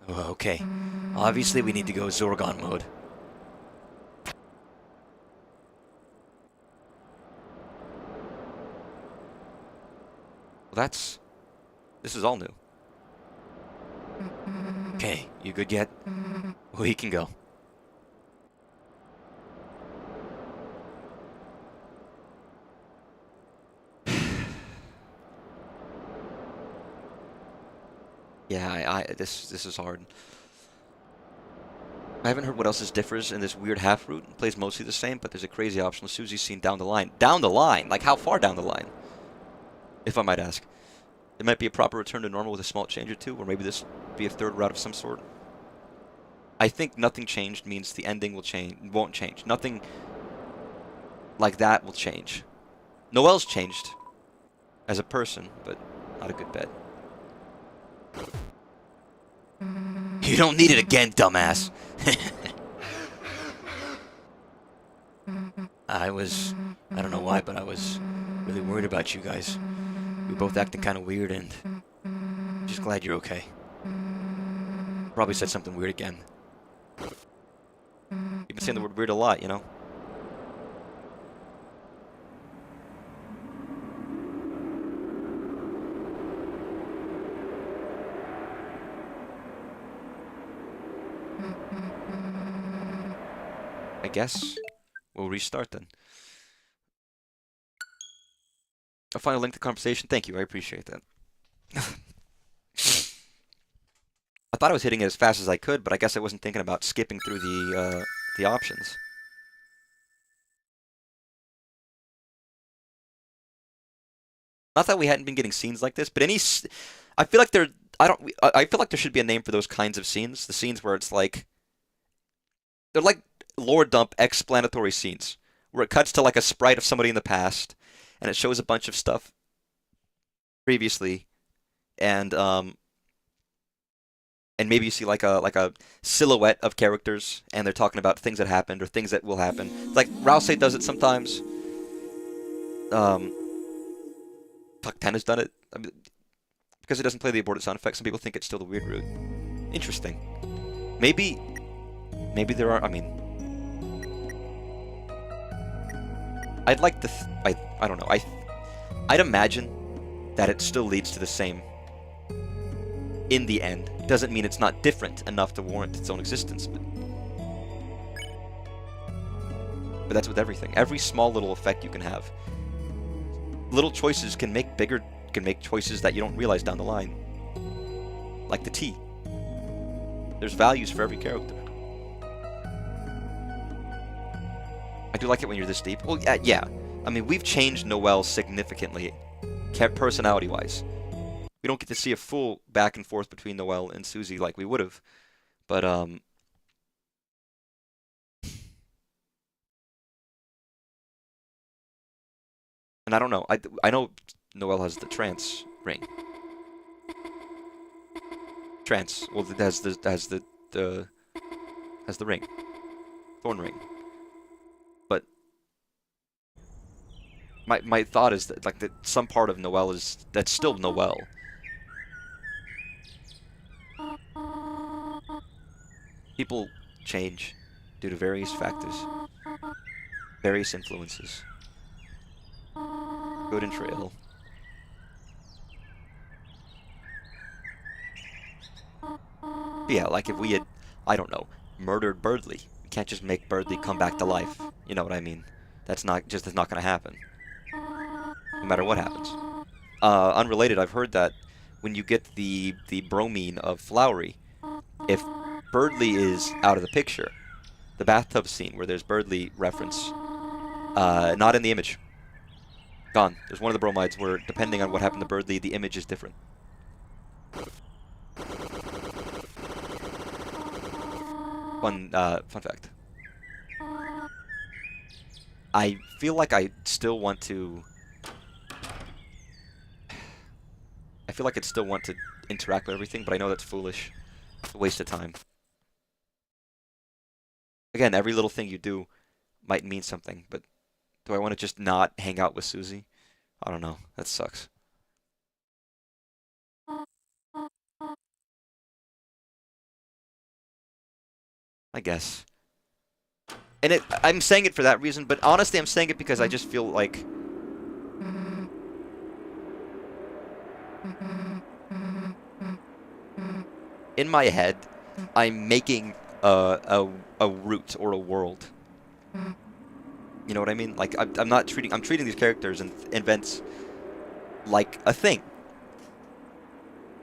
Okay. Obviously we need to go Zorgon mode. Well, this is all new. Okay, you good yet? We can go. Yeah, this is hard. I haven't heard what else differs in this weird half route. It plays mostly the same, but there's a crazy optional Susie scene down the line. Down the line? Like how far down the line? If I might ask. It might be a proper return to normal with a small change or two, or maybe this will be a third route of some sort. I think nothing changed means the ending won't change. Nothing like that will change. Noelle's changed as a person, but not a good bet. You don't need it again, dumbass. I don't know why, but I was really worried about you guys. We were both acting kind of weird, and I'm just glad you're okay. Probably said something weird again. You've been saying the word weird a lot, you know? I guess we'll restart then. I'll find a link to the conversation. Thank you, I appreciate that. I thought I was hitting it as fast as I could, but I guess I wasn't thinking about skipping through the options. Not that we hadn't been getting scenes like this, but I feel like I feel like there should be a name for those kinds of scenes. The scenes where it's like they're like lore dump explanatory scenes where it cuts to like a sprite of somebody in the past and it shows a bunch of stuff previously and maybe you see like a silhouette of characters and they're talking about things that happened or things that will happen. Like Rouse does it sometimes. Fuck, 10 has done it. I mean, because it doesn't play the aborted sound effect, some people think it's still the weird route. Interesting. Maybe there are, I mean... I'd like to... I don't know. I'd imagine that it still leads to the same in the end. Doesn't mean it's not different enough to warrant its own existence. But that's with everything. Every small little effect you can have. Little choices can make choices that you don't realize down the line. like the tea. There's values for every character. I do like it when you're this deep. Well, yeah. I mean, we've changed Noelle significantly, personality-wise. We don't get to see a full back and forth between Noelle and Susie like we would have. But, and I don't know. I know Noelle has the trance ring. Trance. Well, it has the ring. Thorn ring. But my thought is that, like, that some part of Noelle that's still Noelle. People change due to various factors, various influences, good and ill. But yeah, like if we had, I don't know, murdered Birdly, we can't just make Birdly come back to life. You know what I mean? That's not going to happen. No matter what happens. Unrelated, I've heard that when you get the bromine of Flowery, if Birdly is out of the picture, the bathtub scene where there's Birdly reference, not in the image. Gone. There's one of the bromides where, depending on what happened to Birdly, the image is different. Fun fact. I feel like I still want to... I feel like I'd still want to interact with everything, but I know that's foolish. It's a waste of time. Again, every little thing you do might mean something, but do I want to just not hang out with Susie? I don't know. That sucks. I guess. And I'm saying it for that reason, but honestly, I'm saying it because I just feel like... in my head, I'm making a route or a world. You know what I mean? Like, I'm treating these characters and events like a thing.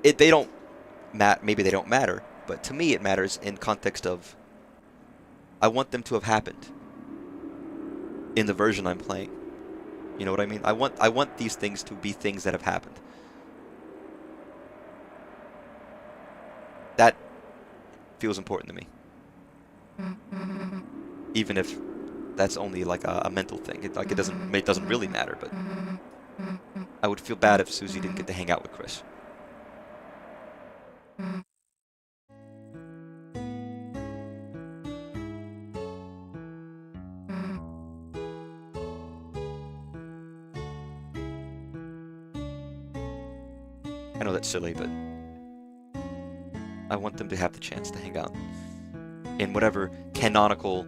Maybe they don't matter, but to me it matters in context of I want them to have happened in the version I'm playing. You know what I mean? I want these things to be things that have happened. That feels important to me. Even if that's only like a mental thing. It doesn't really matter, but I would feel bad if Susie didn't get to hang out with Kris. I know that's silly, but I want them to have the chance to hang out in whatever canonical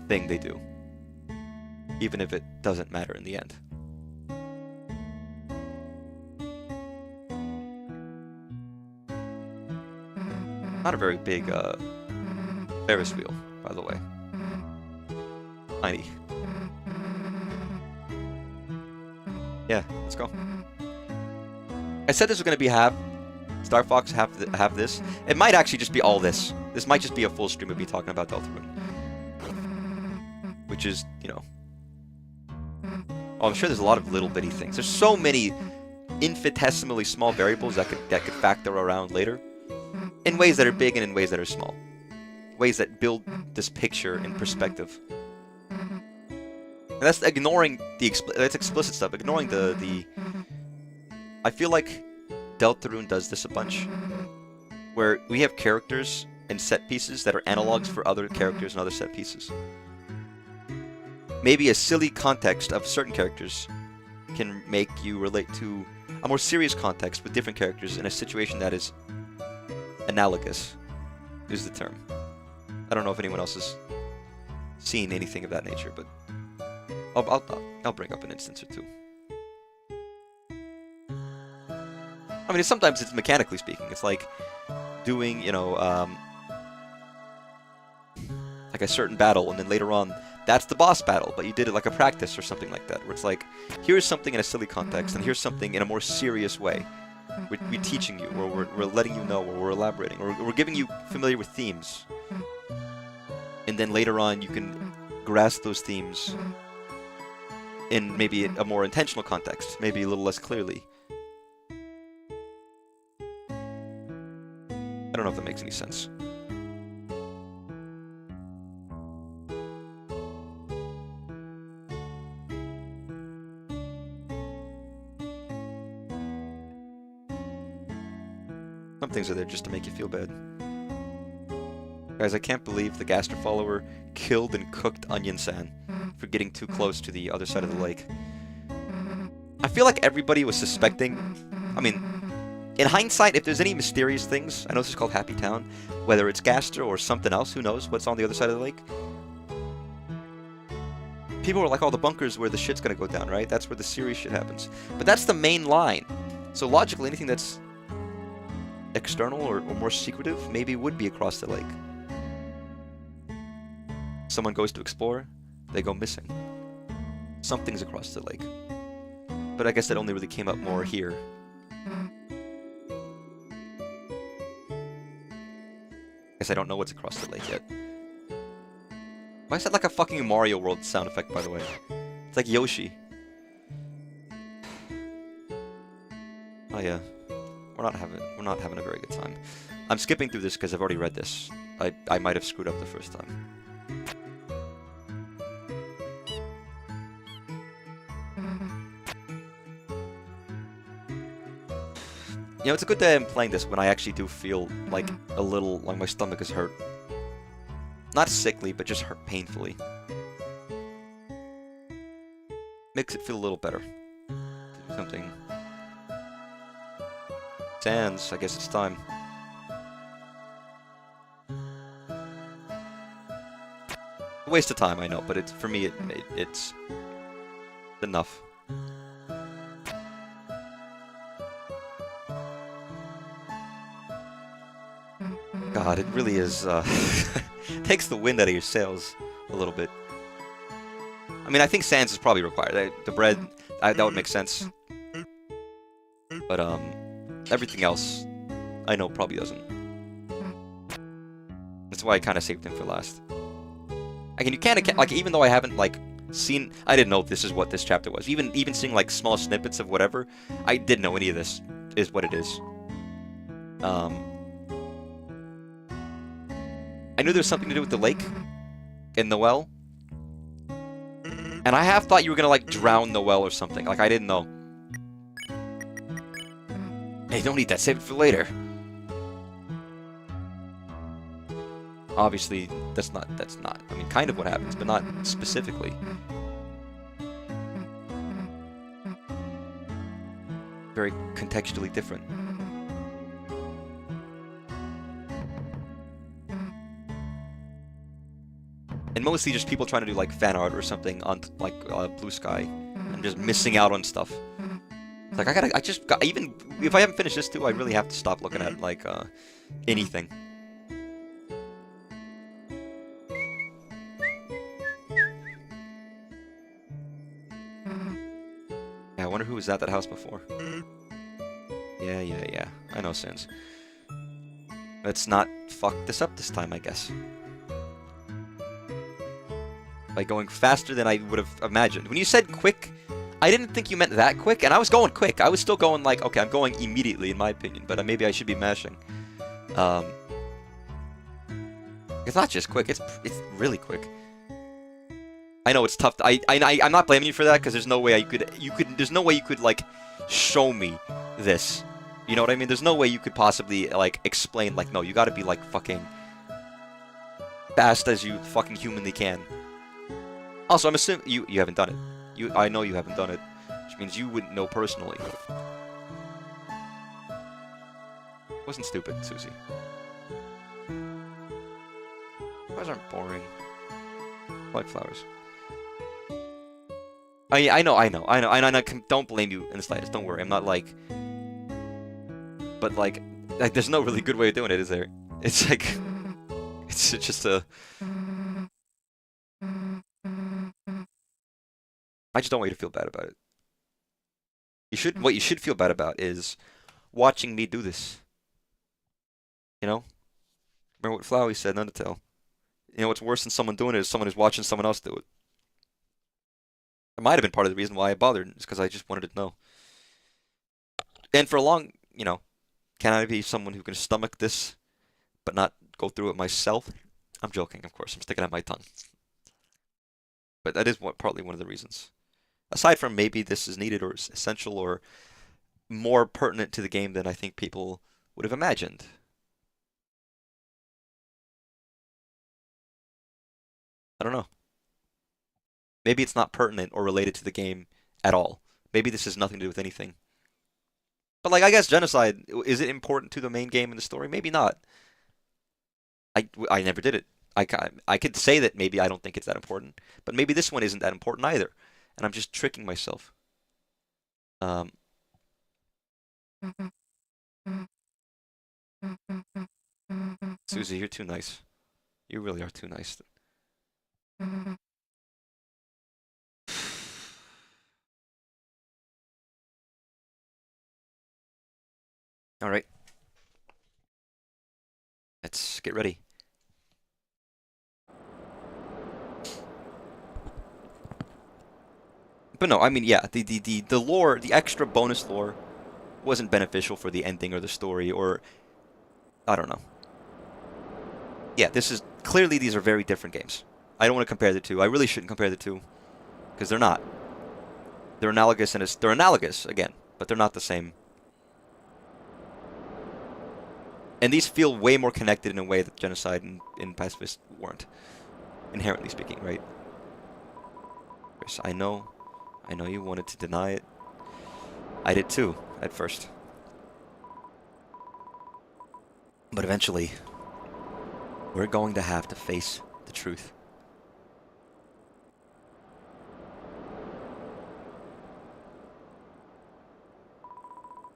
thing they do, even if it doesn't matter in the end. Not a very big Ferris wheel, by the way. Tiny. Yeah, let's go. I said this was going to be half Star Fox, half this. It might actually just be all this. This might just be a full stream of me talking about Deltarune. Which is, you know... Oh, I'm sure there's a lot of little bitty things. There's so many infinitesimally small variables that could factor around later. In ways that are big and in ways that are small. Ways that build this picture in perspective. And that's ignoring that's explicit stuff. Ignoring the... I feel like Deltarune does this a bunch. Where we have characters and set pieces that are analogs for other characters and other set pieces. Maybe a silly context of certain characters can make you relate to a more serious context with different characters in a situation that is analogous, is the term. I don't know if anyone else has seen anything of that nature, but I'll bring up an instance or two. I mean, sometimes it's mechanically speaking. It's like doing, you know, like a certain battle, and then later on, that's the boss battle, but you did it like a practice or something like that, where it's like, here's something in a silly context, and here's something in a more serious way. We're teaching you, or we're letting you know, or we're elaborating, or we're giving you familiar with themes. And then later on, you can grasp those themes in maybe a more intentional context, maybe a little less clearly. I don't know if that makes any sense. Some things are there just to make you feel bad. Guys, I can't believe the Gaster follower killed and cooked Onion-san for getting too close to the other side of the lake. I feel like everybody was suspecting... I mean, in hindsight, if there's any mysterious things... I know this is called Happy Town. Whether it's Gaster or something else, who knows what's on the other side of the lake. People were like, oh, the bunker's where the shit's gonna go down, right? That's where the serious shit happens. But that's the main line. So logically, anything that's external or more secretive maybe would be across the lake. Someone goes to explore, they go missing. Something's across the lake. But I guess that only really came up more here. I guess I don't know what's across the lake yet. Why is that like a fucking Mario World sound effect, by the way? It's like Yoshi. Oh yeah. We're not having a very good time. I'm skipping through this because I've already read this. I might have screwed up the first time. You know, it's a good day I'm playing this when I actually do feel like a little, like my stomach is hurt. Not sickly, but just hurt painfully. Makes it feel a little better. Something. Sands, I guess it's time. Waste of time, I know, but for me, it's enough. God, it really is, takes the wind out of your sails a little bit. I mean, I think sands is probably required. The bread, that would make sense. But, everything else, I know probably doesn't. That's why I kind of saved him for last. Again, you can't, like, even though I haven't, like, seen, I didn't know this is what this chapter was. Even seeing, like, small snippets of whatever, I didn't know any of this is what it is. I knew there was something to do with the lake in the well. And I have thought you were gonna, like, drown the well or something. Like, I didn't know. Hey, don't eat that. Save it for later. Obviously, that's not, I mean, kind of what happens, but not specifically. Very contextually different. And mostly just people trying to do, like, fan art or something on, like, Blue Sky. And just missing out on stuff. It's like, even if I haven't finished this too, I really have to stop looking at, like, anything. Yeah, I wonder who was at that house before. Yeah. I know, Sans. Let's not fuck this up this time, I guess. By going faster than I would have imagined. When you said quick, I didn't think you meant that quick, and I was going quick. I was still going like, okay, I'm going immediately in my opinion, but maybe I should be mashing. It's not just quick, it's really quick. I know it's tough. I'm not blaming you for that because there's no way there's no way you could like show me this. You know what I mean? There's no way you could possibly like explain like, no, you got to be like fucking fast as you fucking humanly can. Also, I'm assuming you haven't done it. I know you haven't done it, which means you wouldn't know personally. Wasn't stupid, Susie. Flowers aren't boring. I like flowers. I know. Don't blame you in the slightest. Don't worry. I'm not like. But like, there's no really good way of doing it, is there? It's like, it's just a. I just don't want you to feel bad about it. What you should feel bad about is watching me do this. You know? Remember what Flowey said in Undertale? You know what's worse than someone doing it is someone who's watching someone else do it. That might have been part of the reason why I bothered, is because I just wanted to know. And for a long, can I be someone who can stomach this, but not go through it myself? I'm joking, of course. I'm sticking out my tongue. But that is partly one of the reasons. Aside from maybe this is needed or essential or more pertinent to the game than I think people would have imagined. I don't know. Maybe it's not pertinent or related to the game at all. Maybe this has nothing to do with anything. But like, I guess genocide, is it important to the main game and the story? Maybe not. I never did it. I could say that maybe I don't think it's that important, but maybe this one isn't that important either, and I'm just tricking myself. Susie, you're too nice. You really are too nice. All right. Let's get ready. But no, I mean, yeah, the lore, the extra bonus lore wasn't beneficial for the ending or the story, or I don't know. Yeah, clearly these are very different games. I don't want to compare the two. I really shouldn't compare the two, because they're not. They're analogous, and they're analogous again, but they're not the same. And these feel way more connected in a way that Genocide and Pacifist weren't, inherently speaking, right? Kris, I know you wanted to deny it. I did too, at first. But eventually, we're going to have to face the truth.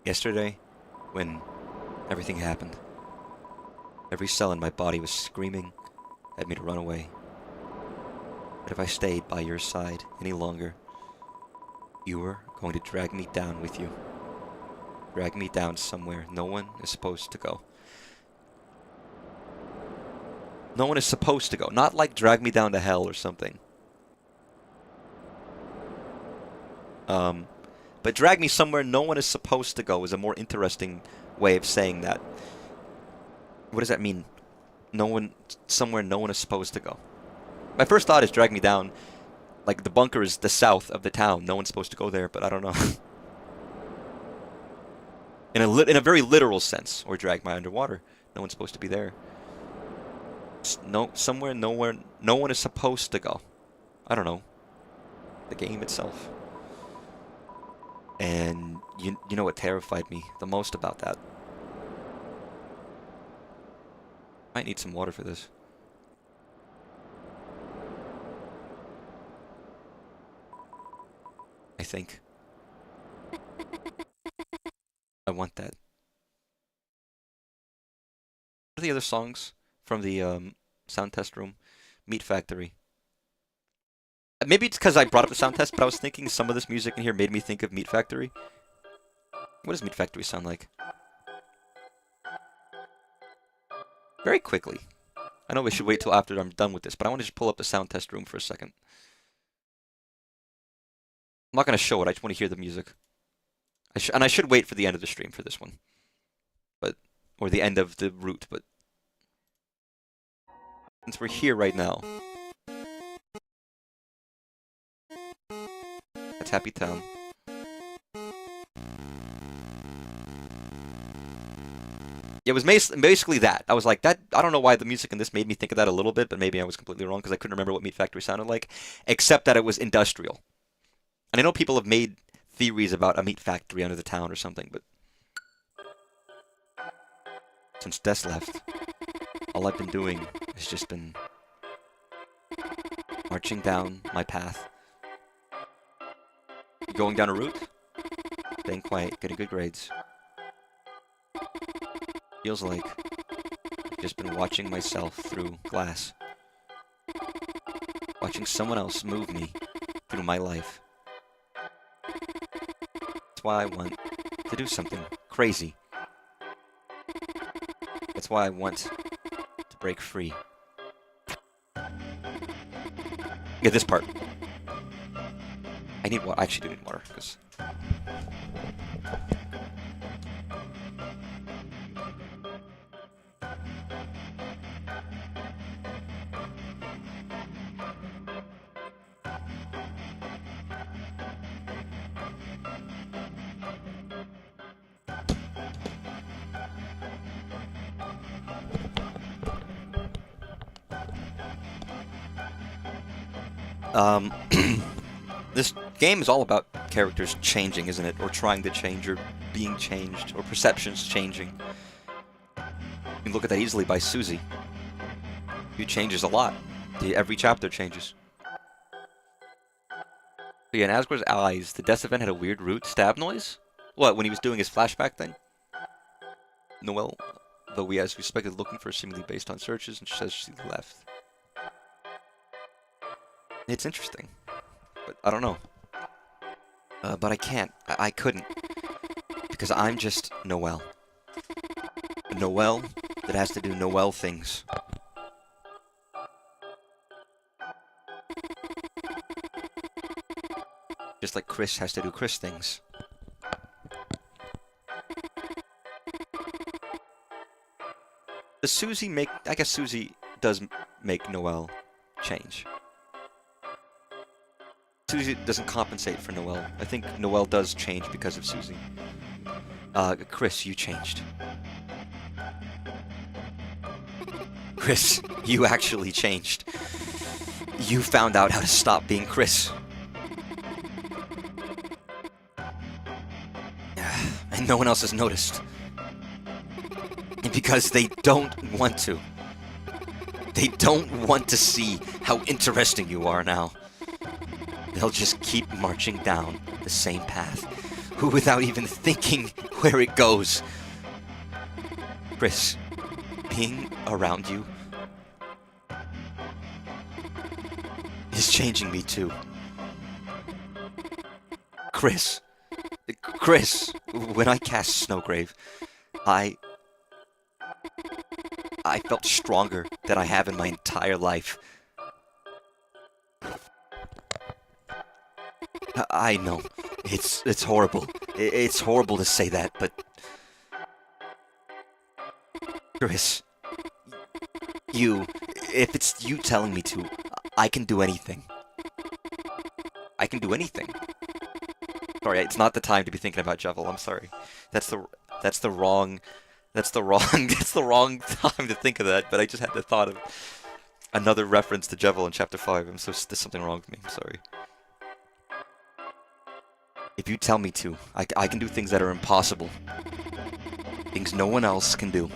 Yesterday, when everything happened, every cell in my body was screaming at me to run away. But if I stayed by your side any longer, you were going to drag me down with you. Drag me down somewhere no one is supposed to go. No one is supposed to go. Not like drag me down to hell or something. But drag me somewhere no one is supposed to go is a more interesting way of saying that. What does that mean? Somewhere no one is supposed to go. My first thought is drag me down. Like, the bunker is the south of the town. No one's supposed to go there, but I don't know. In a very literal sense. Or drag my underwater. No one's supposed to be there. Somewhere no one is supposed to go. I don't know. The game itself. And you know what terrified me the most about that? Might need some water for this. I think. I want that. What are the other songs from the sound test room? Meat Factory. Maybe it's because I brought up the sound test, but I was thinking some of this music in here made me think of Meat Factory. What does Meat Factory sound like? Very quickly. I know we should wait till after I'm done with this, but I want to just pull up the sound test room for a second. I'm not going to show it, I just want to hear the music. And I should wait for the end of the stream for this one. Or the end of the route, but since we're here right now. That's Happy Town. It was basically that. I was like, I don't know why the music in this made me think of that a little bit, but maybe I was completely wrong because I couldn't remember what Meat Factory sounded like, except that it was industrial. And I know people have made theories about a meat factory under the town or something, but since Des left, all I've been doing has just been marching down my path. Going down a route, staying quiet, getting good grades. Feels like I've just been watching myself through glass. Watching someone else move me through my life. That's why I want to do something crazy That's why I want to break free. Yeah, this part. I need water. I actually do need water, because... This game is all about characters changing, isn't it? Or trying to change, or being changed, or perceptions changing. You can look at that easily by Susie. She changes a lot. Every chapter changes. So yeah, in Asgore's eyes, the death event had a weird root. Stab noise? What, when he was doing his flashback thing? Noelle, though we as suspected looking for her seemingly based on searches, and she says she left. It's interesting. But I don't know. But I can't. I couldn't. Because I'm just Noelle. A Noelle that has to do Noelle things. Just like Kris has to do Kris things. Does Susie make... I guess Susie does make Noelle change. Susie doesn't compensate for Noelle. I think Noelle does change because of Susie. Kris, you changed. Kris, you actually changed. You found out how to stop being Kris. And no one else has noticed. And because they don't want to. They don't want to see how interesting you are now. They'll just keep marching down the same path, without even thinking where it goes. Kris, being around you is changing me too. Kris, when I cast Snowgrave, I felt stronger than I have in my entire life. I know. It's horrible. It's horrible to say that, but... Kris, if it's you telling me to, I can do anything. I can do anything. Sorry, it's not the time to be thinking about Jevil, I'm sorry. That's the wrong time to think of that, but I just had the thought of another reference to Jevil in Chapter 5. There's something wrong with me, I'm sorry. If you tell me to, I can do things that are impossible. Things no one else can do.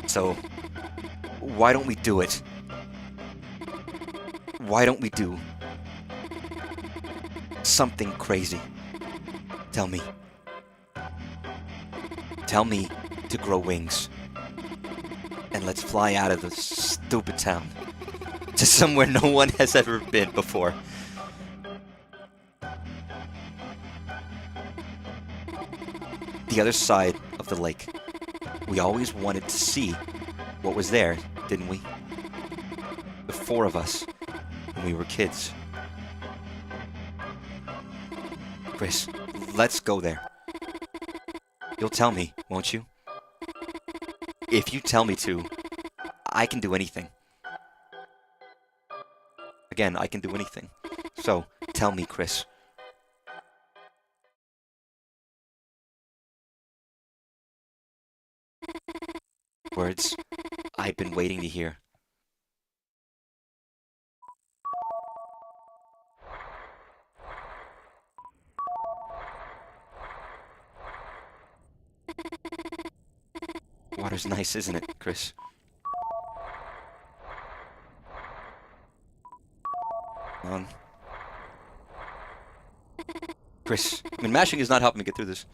So, why don't we do it? Why don't we do something crazy? Tell me. Tell me to grow wings. And let's fly out of this stupid town. To somewhere no one has ever been before. The other side of the lake. We always wanted to see what was there, didn't we? The four of us, when we were kids. Kris, let's go there. You'll tell me, won't you? If you tell me to, I can do anything. Again, I can do anything. So, tell me, Kris. Words I've been waiting to hear. Water's nice, isn't it, Kris? Kris, I mean, mashing is not helping me get through this.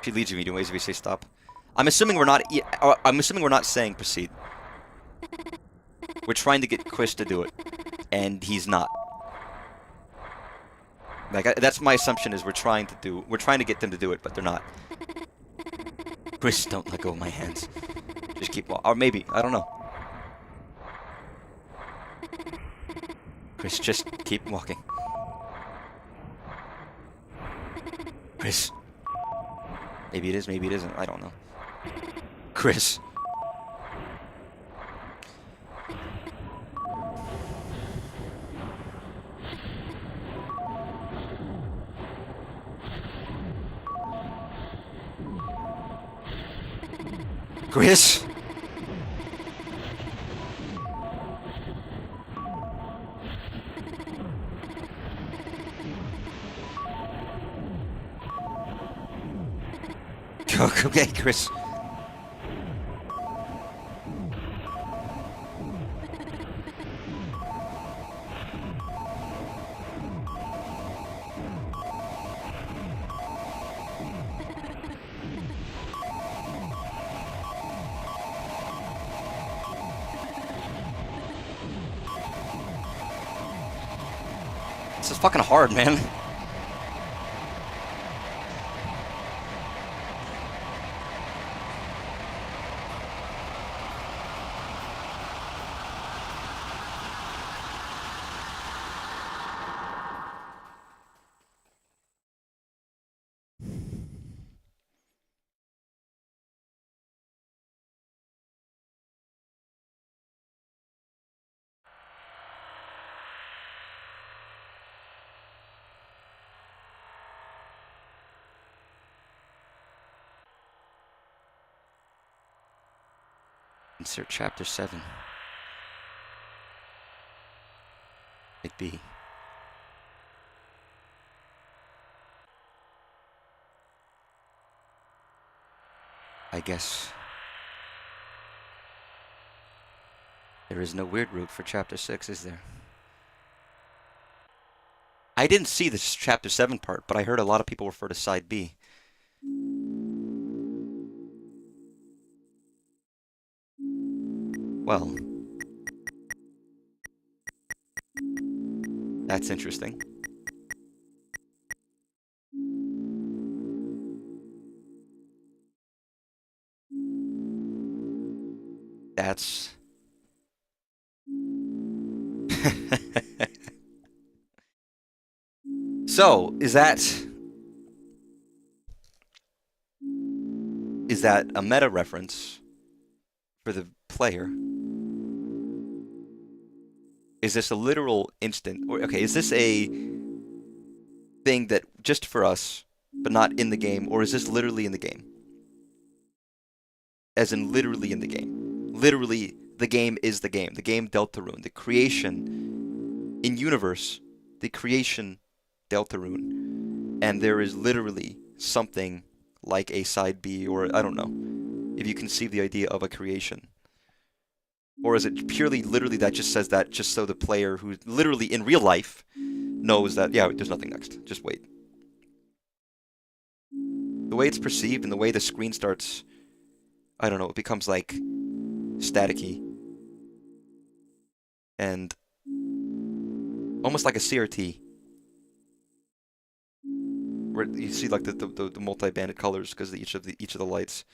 She leads you in ways if you say stop. I'm assuming we're not saying proceed. We're trying to get Kris to do it, and he's not. Like that's my assumption is we're trying to get them to do it, but they're not. Kris, don't let go of my hands. Just keep walking. Or maybe. I don't know. Kris, just keep walking. Kris. Maybe it is, maybe it isn't. I don't know. Kris. Kris. Okay, Kris. This is fucking hard, man. Insert Chapter 7. Big B. I guess there is no weird route for Chapter 6, is there? I didn't see this Chapter 7 part, but I heard a lot of people refer to Side B. Well, that's interesting. That's... So, is that a meta reference for the player? Is this a literal instant? Or, okay, is this a thing that just for us, but not in the game? Or is this literally in the game? As in literally in the game. Literally, the game is the game. The game Deltarune. The creation in universe. The creation Deltarune. And there is literally something like a side B, or I don't know. If you conceive the idea of a creation. Or is it purely, literally, that just says that just so the player who literally in real life knows that, yeah, there's nothing next. Just wait. The way it's perceived and the way the screen starts, I don't know, it becomes like staticky. And almost like a CRT. Where you see like the multi-banded colors because of each of the lights.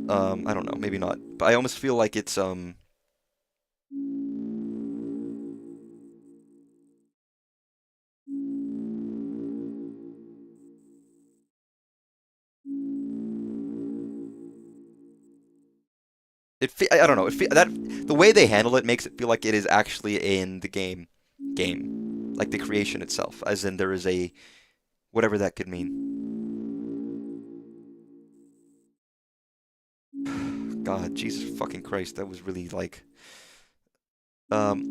I don't know, maybe not. But I almost feel like it's I don't know. The way they handle it makes it feel like it is actually in the game, like the creation itself, as in there is a whatever that could mean. God, Jesus fucking Christ, that was really like, maybe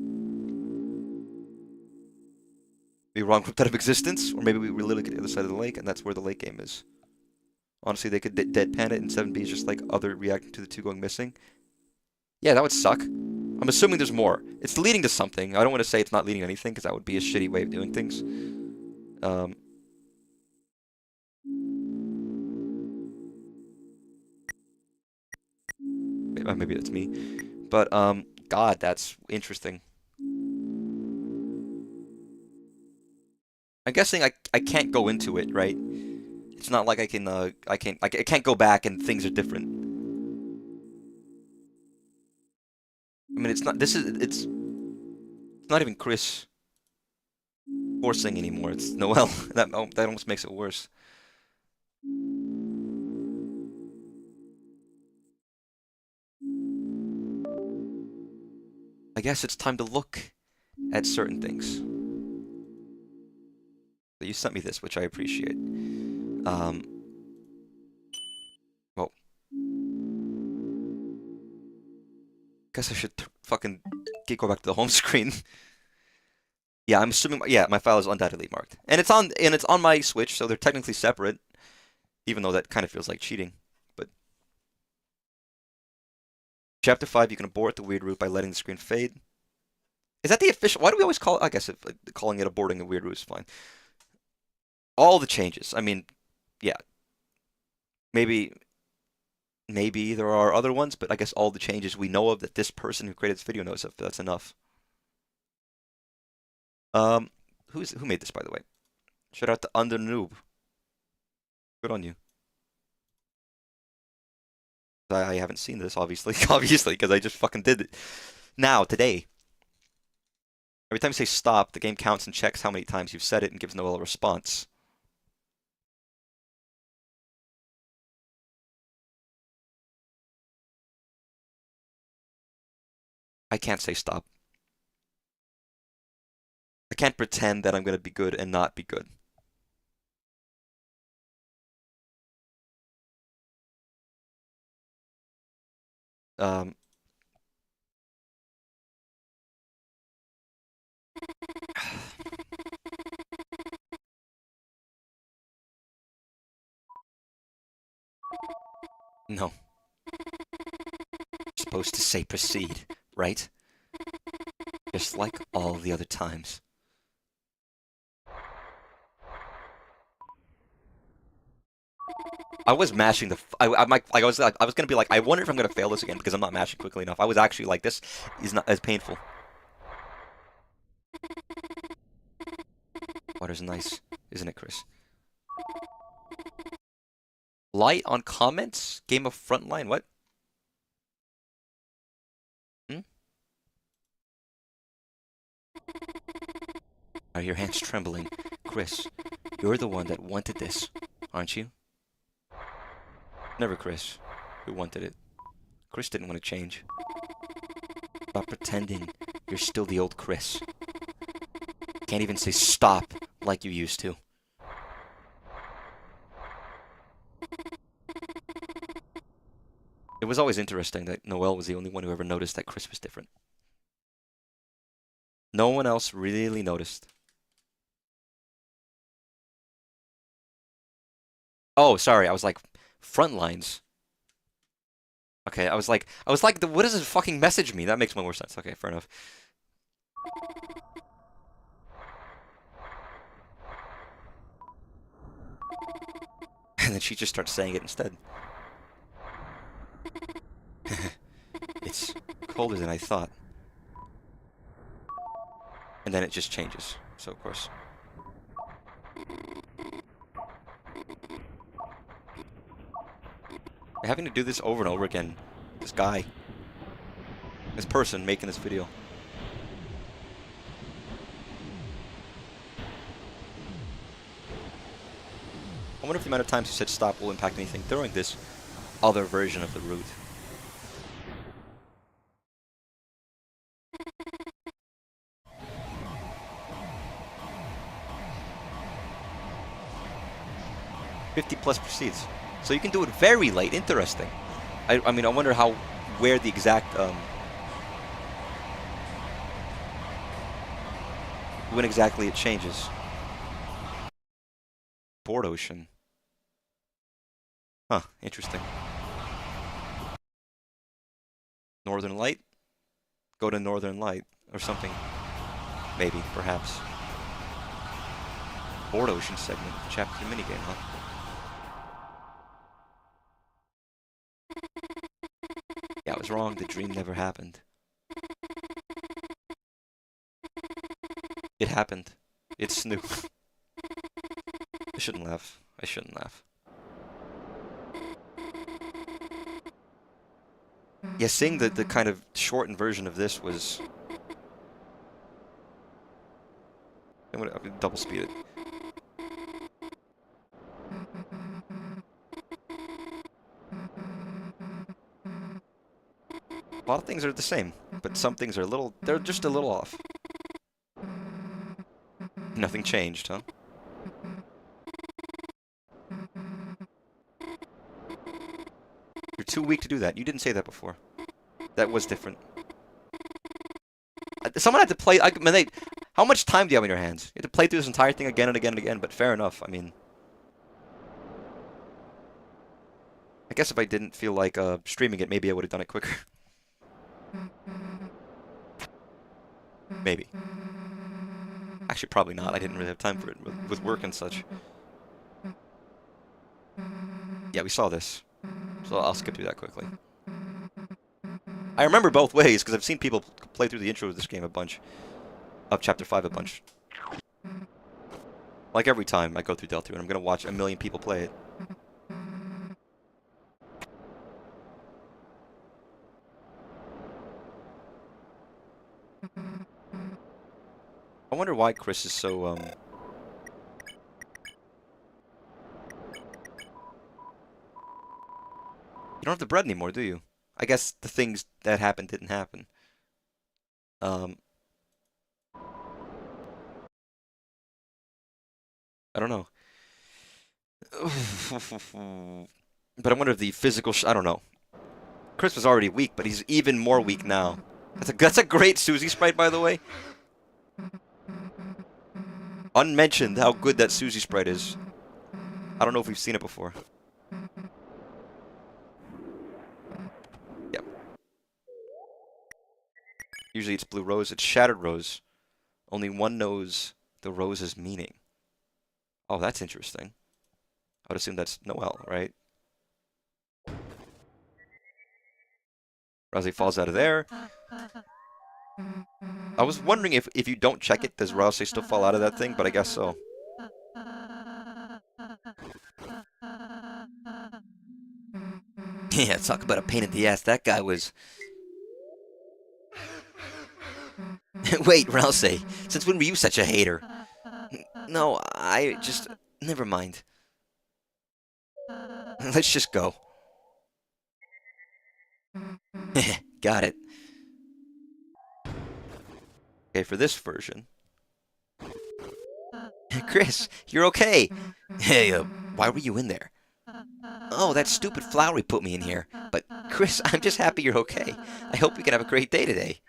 wrong crypt out of existence, or maybe we were literally at the other side of the lake, and that's where the lake game is. Honestly, they could deadpan it, and 7B is just like other reacting to the 2 going missing. Yeah, that would suck. I'm assuming there's more. It's leading to something. I don't want to say it's not leading to anything, because that would be a shitty way of doing things. Maybe that's me. But, God, that's interesting. I'm guessing I can't go into it, right? It's not like I can't go back and things are different. mean, it's not. It's not even Kris forcing anymore. It's Noelle. That almost makes it worse. I guess it's time to look at certain things. So you sent me this, which I appreciate. Well, guess I should fucking go back to the home screen. Yeah, I'm assuming. Yeah, my file is undoubtedly marked, and it's on my Switch, so they're technically separate. Even though that kind of feels like cheating, but Chapter 5, you can abort the weird route by letting the screen fade. Is that the official? Why do we always call it? I guess calling it aborting a weird route is fine. All the changes. I mean, yeah. Maybe there are other ones, but I guess all the changes we know of that this person who created this video knows of. That's enough. Who made this, by the way? Shout out to Undernoob. Good on you. I haven't seen this, obviously, because I just fucking did it now today. Every time you say stop, the game counts and checks how many times you've said it and gives Noelle a response. I can't say stop. I can't pretend that I'm going to be good and not be good. No. You're supposed to say proceed, right? Just like all the other times. I was mashing the. I was gonna be like, I wonder if I'm gonna fail this again because I'm not mashing quickly enough. I was actually like, this is not as painful. Water's nice, isn't it, Kris? Light on comments? Game of Frontline? What? Are your hands trembling? Kris, you're the one that wanted this, aren't you? Never Kris. Who wanted it? Kris didn't want to change. Stop pretending you're still the old Kris. Can't even say stop like you used to. It was always interesting that Noelle was the only one who ever noticed that Kris was different. No one else really noticed. Oh, sorry, I was like, front lines. Okay, I was like, what does this fucking message mean? That makes more sense. Okay, fair enough. And then she just starts saying it instead. It's colder than I thought. And then it just changes. So, of course. Having to do this over and over again. This guy. This person making this video. I wonder if the amount of times you said stop will impact anything during this other version of the route. +50 proceeds. So you can do it very late. Interesting. I mean, I wonder where the exact, when exactly it changes. Board Ocean. Huh, interesting. Northern Light? Go to Northern Light or something. Maybe, perhaps. Board Ocean segment, chapter minigame, huh? Yeah, I was wrong. The dream never happened. It happened. It's Snoop. I shouldn't laugh. I shouldn't laugh. Yeah, seeing the kind of shortened version of this was... I'm gonna double speed it. A lot of things are the same, but some things are they're just a little off. Nothing changed, huh? You're too weak to do that. You didn't say that before. That was different. Someone had to play... I mean, how much time do you have on your hands? You have to play through this entire thing again and again and again, but fair enough. I mean... I guess if I didn't feel like streaming it, maybe I would have done it quicker. Maybe. Actually, probably not. I didn't really have time for it with work and such. Yeah, we saw this. So I'll skip through that quickly. I remember both ways, because I've seen people play through the intro of this game a bunch. Of Chapter 5 a bunch. Like every time I go through Deltarune, I'm going to watch a million people play it. I wonder why Kris is so, You don't have the bread anymore, do you? I guess the things that happened didn't happen. I don't know. But I wonder if the physical... I don't know. Kris was already weak, but he's even more weak now. That's a great Susie sprite, by the way. Unmentioned how good that Susie sprite is. I don't know if we've seen it before. Yep. Usually it's blue rose. It's shattered rose. Only one knows the rose's meaning. Oh, that's interesting. I would assume that's Noel, right? Rousey falls out of there. I was wondering if you don't check it, does Rousey still fall out of that thing? But I guess so. Yeah, talk about a pain in the ass. That guy was... Wait, Rousey, since when were you such a hater? No, I just... Never mind. Let's just go. Got it. Okay, for this version... Kris, you're okay. Hey, why were you in there? Oh, that stupid flowery put me in here. But, Kris, I'm just happy you're okay. I hope you can have a great day today.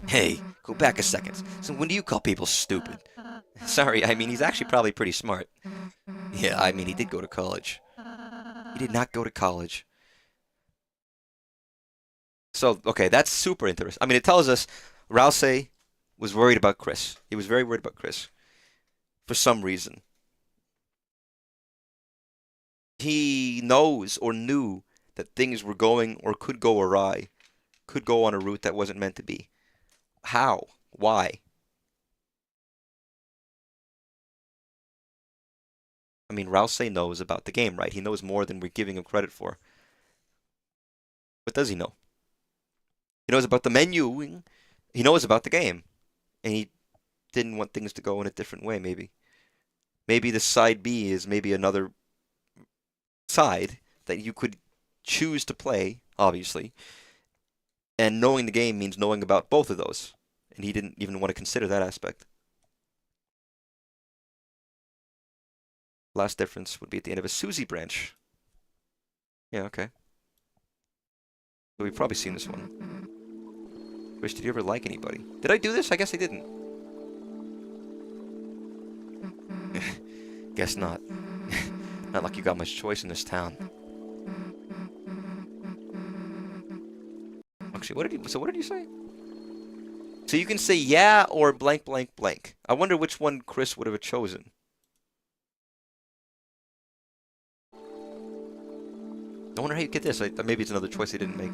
Hey, go back a second. So when do you call people stupid? Sorry, I mean, he's actually probably pretty smart. Yeah, I mean, he did go to college. He did not go to college. So, okay, that's super interesting. I mean, it tells us Rousey was worried about Kris. He was very worried about Kris. For some reason. He knows or knew that things were going or could go awry. Could go on a route that wasn't meant to be. How? Why? I mean, Rousey knows about the game, right? He knows more than we're giving him credit for. What does he know? He knows about the menuing. He knows about the game. And he didn't want things to go in a different way, maybe. Maybe the side B is maybe another side that you could choose to play, obviously. And knowing the game means knowing about both of those. And he didn't even want to consider that aspect. Last difference would be at the end of a Susie branch. Yeah, okay. So we've probably seen this one. Wish, did you ever like anybody? Did I do this? I guess I didn't. Guess not. Not like you got much choice in this town. Actually, what did you say? So you can say yeah or blank blank blank. I wonder which one Kris would have chosen. I wonder how you get this. Maybe it's another choice they didn't make.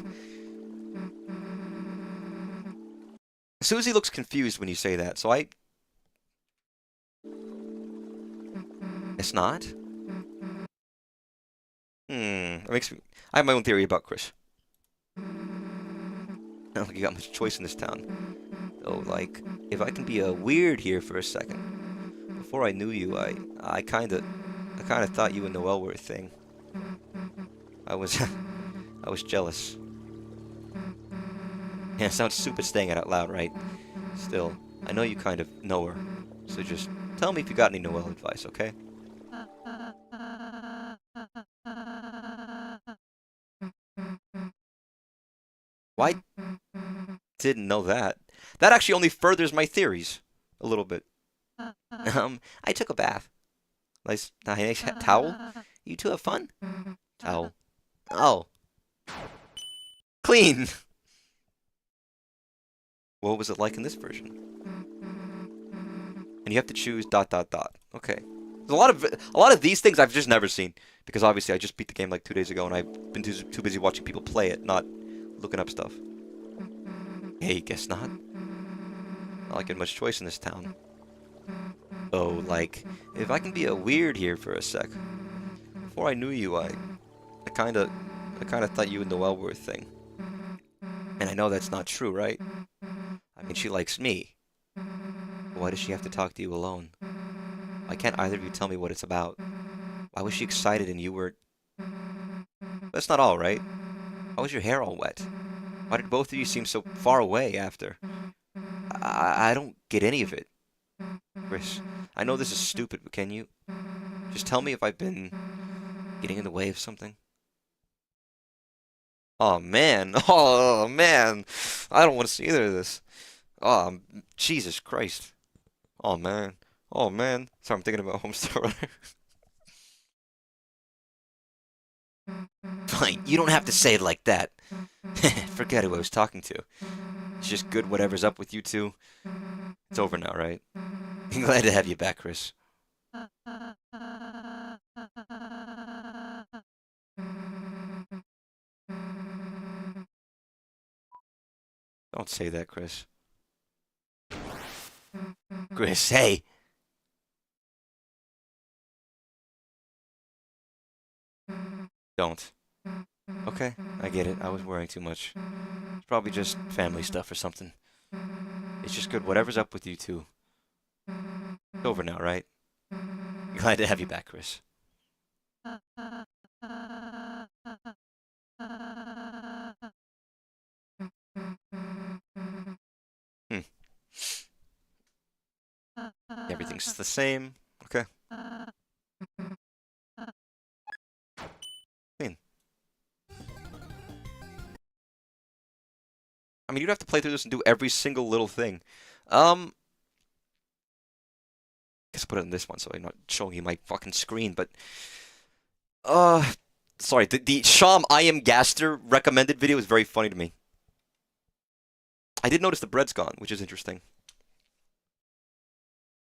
Susie looks confused when you say that, so It's not? That makes me... I have my own theory about Kris. don't think you got much choice in this town. Though, like, if I can be a weird here for a second. Before I knew you, I kinda thought you and Noelle were a thing. I was, I was jealous. Yeah, it sounds stupid saying it out loud, right? Still, I know you kind of know her. So just tell me if you got any Noelle advice, okay? Why didn't know that? That actually only furthers my theories a little bit. I took a bath. Nice towel. You two have fun? Towel. Oh, clean. What was it like in this version? And you have to choose ... Okay. There's a lot of these things I've just never seen because obviously I just beat the game like 2 days ago and I've been too busy watching people play it, not looking up stuff. Hey, guess not. Not like getting much choice in this town. Oh, like, if I can be a weird here for a sec. Before I knew you, I kinda thought you and Noelle were a thing. And I know that's not true, right? I mean, she likes me. But why does she have to talk to you alone? Why can't either of you tell me what it's about? Why was she excited and you were... That's not all, right? Why was your hair all wet? Why did both of you seem so far away after? I don't get any of it. Kris, I know this is stupid, but can you just tell me if I've been getting in the way of something? Oh man, oh man, I don't want to see either of this. Oh, Jesus Christ. Oh man, oh man. Sorry, I'm thinking about Homestar Runner. Fine, you don't have to say it like that. Forget who I was talking to. It's just good whatever's up with you two. It's over now, right? I'm glad to have you back, Kris. Don't say that, Kris. Kris, hey! Don't. Okay, I get it. I was worrying too much. It's probably just family stuff or something. It's just good whatever's up with you two. It's over now, right? Glad to have you back, Kris. Hmm. Everything's the same. Okay. Clean. I mean, you'd have to play through this and do every single little thing. Guess I'll put it in this one so I'm not showing you my fucking screen, but... Sorry, the Sham I Am Gaster recommended video is very funny to me. I did notice the bread's gone, which is interesting.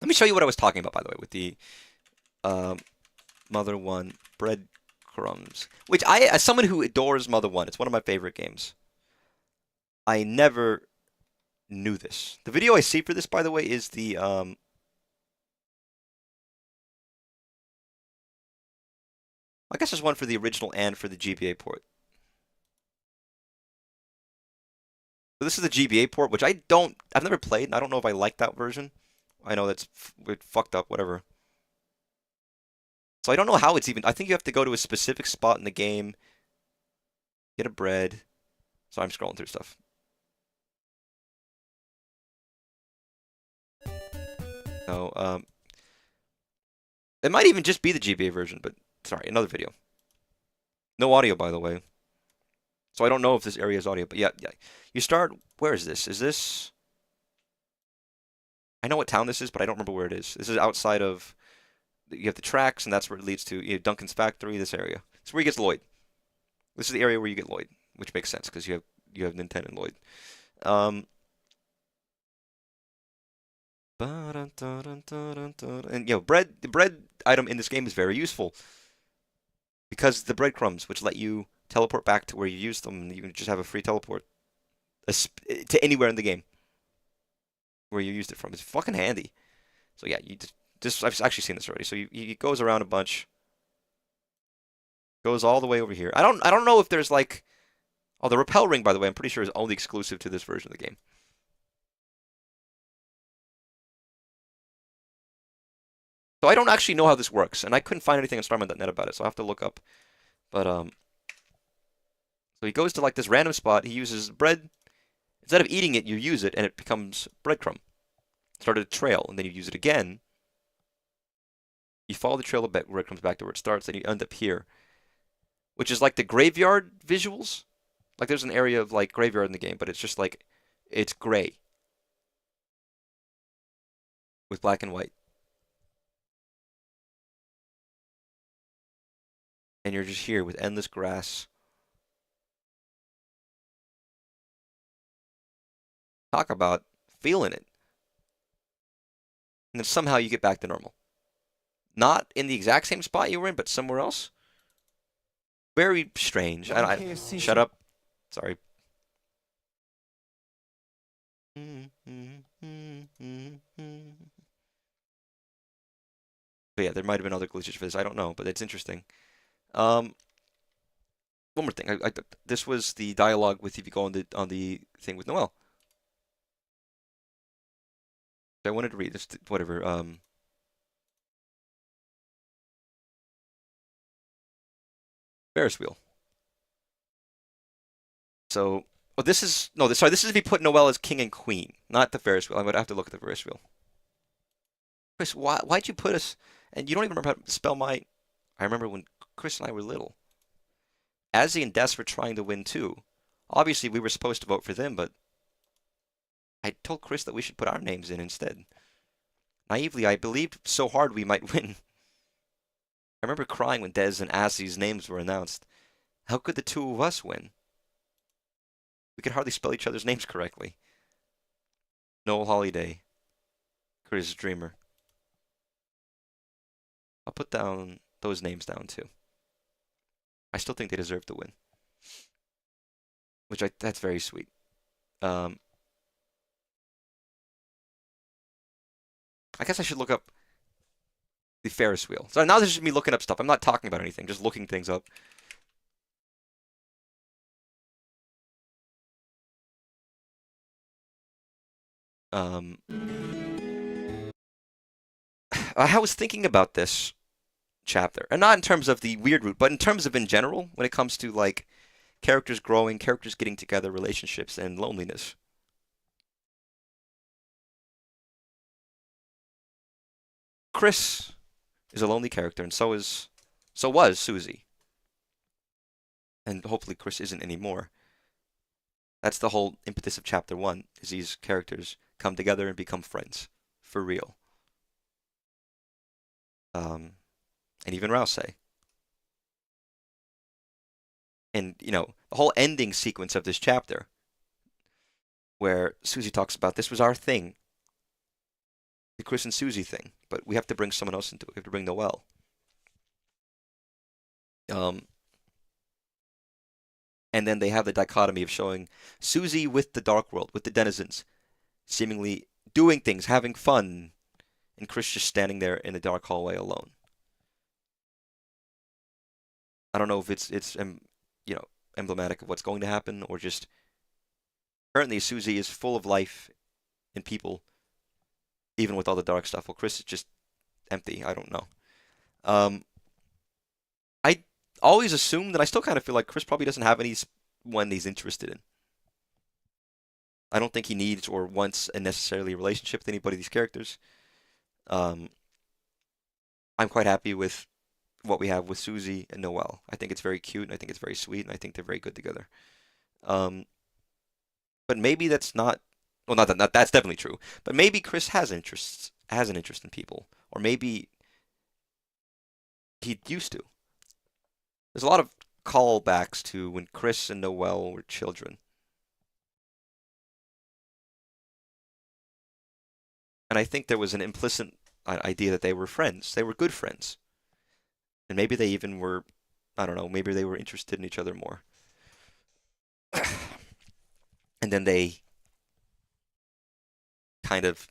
Let me show you what I was talking about, by the way, with the Mother 1 breadcrumbs. Which as someone who adores Mother 1, it's one of my favorite games. I never knew this. The video I see for this, by the way, is the I guess there's one for the original and for the GBA port. So this is the GBA port, which I've never played, and I don't know if I like that version. I know that's fucked up, whatever. So I don't know how it's even, I think you have to go to a specific spot in the game, get a bread. So I'm scrolling through stuff. No, it might even just be the GBA version, but sorry, another video. No audio, by the way. So I don't know if this area is audio, but yeah. You start, where is this? Is this... I know what town this is, but I don't remember where it is. This is outside of... You have the tracks, and that's where it leads to Duncan's factory, this area. It's where he gets Lloyd. This is the area where you get Lloyd, which makes sense, because you have Nintendo and Lloyd. And, the bread item in this game is very useful. Because the breadcrumbs, which let you teleport back to where you used them, and you can just have a free teleport to anywhere in the game where you used it from. It's fucking handy. So yeah, I've actually seen this already. So he goes around a bunch, goes all the way over here. I don't know if there's like Oh, the repel ring, by the way, I'm pretty sure is only exclusive to this version of the game. So I don't actually know how this works, and I couldn't find anything on Starman.net about it, so I'll have to look up. But so he goes to like this random spot. He uses bread. Instead of eating it, you use it, and it becomes breadcrumb. Started a trail, and then you use it again. You follow the trail a bit where it comes back to where it starts, and you end up here, which is like the graveyard visuals. Like there's an area of like graveyard in the game, but it's just like it's gray with black and white, and you're just here with endless grass. Talk about feeling it, and then somehow you get back to normal. Not in the exact same spot you were in, but somewhere else. Very strange. Shut up. Sorry. But yeah, there might have been other glitches for this. I don't know, but it's interesting. One more thing. This was the dialogue with if you go on the thing with Noel. I wanted to read this. Whatever. Ferris wheel. So, oh, this is no. Sorry, this is if you put Noel as king and queen, not the Ferris wheel. I'm gonna have to look at the Ferris wheel. Kris, why'd you put us? And you don't even remember how to spell my. I remember when Kris and I were little. Azzy and Des were trying to win too. Obviously, we were supposed to vote for them, but I told Kris that we should put our names in instead. Naively, I believed so hard we might win. I remember crying when Des and Azzy's names were announced. How could the two of us win? We could hardly spell each other's names correctly. Noel Holiday. Kris Dreamer. I'll put down those names down too. I still think they deserve to win. That's very sweet. I guess I should look up the Ferris wheel. So now this is just me looking up stuff. I'm not talking about anything, just looking things up. I was thinking about this chapter, and not in terms of the weird route, but in terms of in general, when it comes to like characters growing, characters getting together, relationships, and loneliness. Kris is a lonely character, and so was Susie. And hopefully Kris isn't anymore. That's the whole impetus of chapter 1, is these characters come together and become friends. For real. And even Rouse. And, you know, the whole ending sequence of this chapter, where Susie talks about this was our thing. The Kris and Susie thing. But we have to bring someone else into it. We have to bring Noel. And then they have the dichotomy of showing Susie with the dark world, with the denizens, seemingly doing things, having fun, and Kris just standing there in the dark hallway alone. I don't know if it's you know, emblematic of what's going to happen, or just currently Susie is full of life and people, even with all the dark stuff. Well, Kris is just empty. I don't know. I always assumed, and I still kind of feel like Kris probably doesn't have anyone he's interested in. I don't think he needs or wants a necessarily a relationship with anybody of these characters. I'm quite happy with what we have with Susie and Noel. I think it's very cute, and I think it's very sweet, and I think they're very good together. But maybe that's not. Well, not that that's definitely true. But maybe Kris has an interest in people, or maybe he used to. There's a lot of callbacks to when Kris and Noel were children. And I think there was an implicit idea that they were friends. They were good friends. And maybe they even were, I don't know, maybe they were interested in each other more. And then they kind of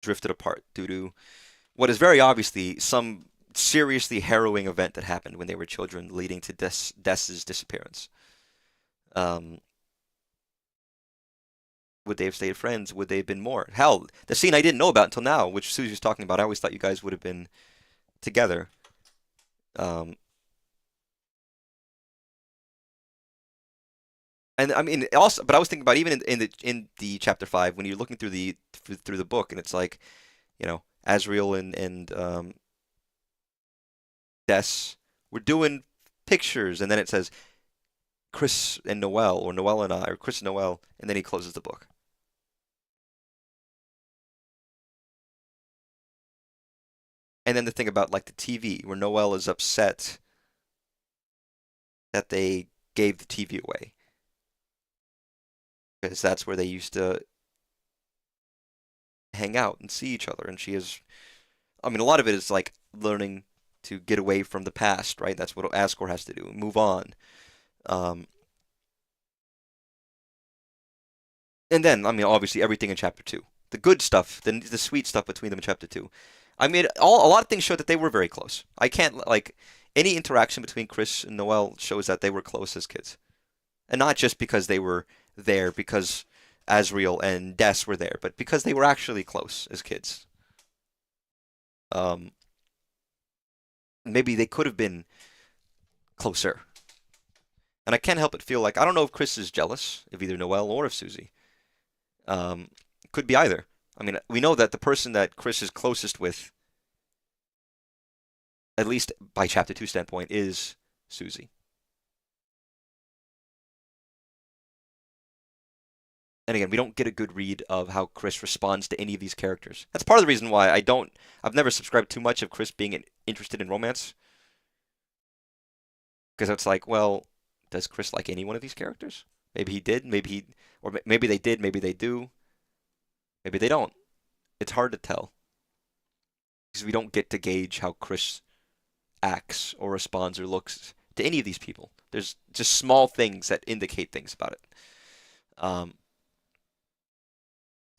drifted apart due to what is very obviously some seriously harrowing event that happened when they were children, leading to Des's disappearance. Um, would they have stayed friends? Would they have been more? Hell, the scene I didn't know about until now, which Susie was talking about, I always thought you guys would have been together. Um, and I mean, also, but I was thinking about even in the chapter 5 when you're looking through the book, and it's like, Asriel and Des were doing pictures, and then it says Kris and Noelle, or Noelle and I, or Kris and Noelle, and then he closes the book. And then the thing about like the TV, where Noelle is upset that they gave the TV away, because that's where they used to hang out and see each other, and she is, I mean, a lot of it is like learning to get away from the past, right? That's what Asgore has to do, move on. Um, and then, I mean, obviously everything in chapter 2, the good stuff, the sweet stuff between them in chapter 2. I mean, a lot of things show that they were very close. I can't like any interaction between Kris and Noelle shows that they were close as kids, and not just because they were there because Asriel and Des were there, but because they were actually close as kids. Um, Maybe they could have been closer. And I can't help but feel like I don't know if Kris is jealous of either Noelle or of Susie. It could be either. I mean, we know that the person that Kris is closest with, at least by chapter 2 standpoint, is Susie. And again, we don't get a good read of how Kris responds to any of these characters. That's part of the reason why I've never subscribed too much of Kris being interested in romance. Because it's like, well, does Kris like any one of these characters? Maybe he did, or maybe they did, maybe they do, maybe they don't. It's hard to tell because we don't get to gauge how Kris acts or responds or looks to any of these people. There's just small things that indicate things about it. Um,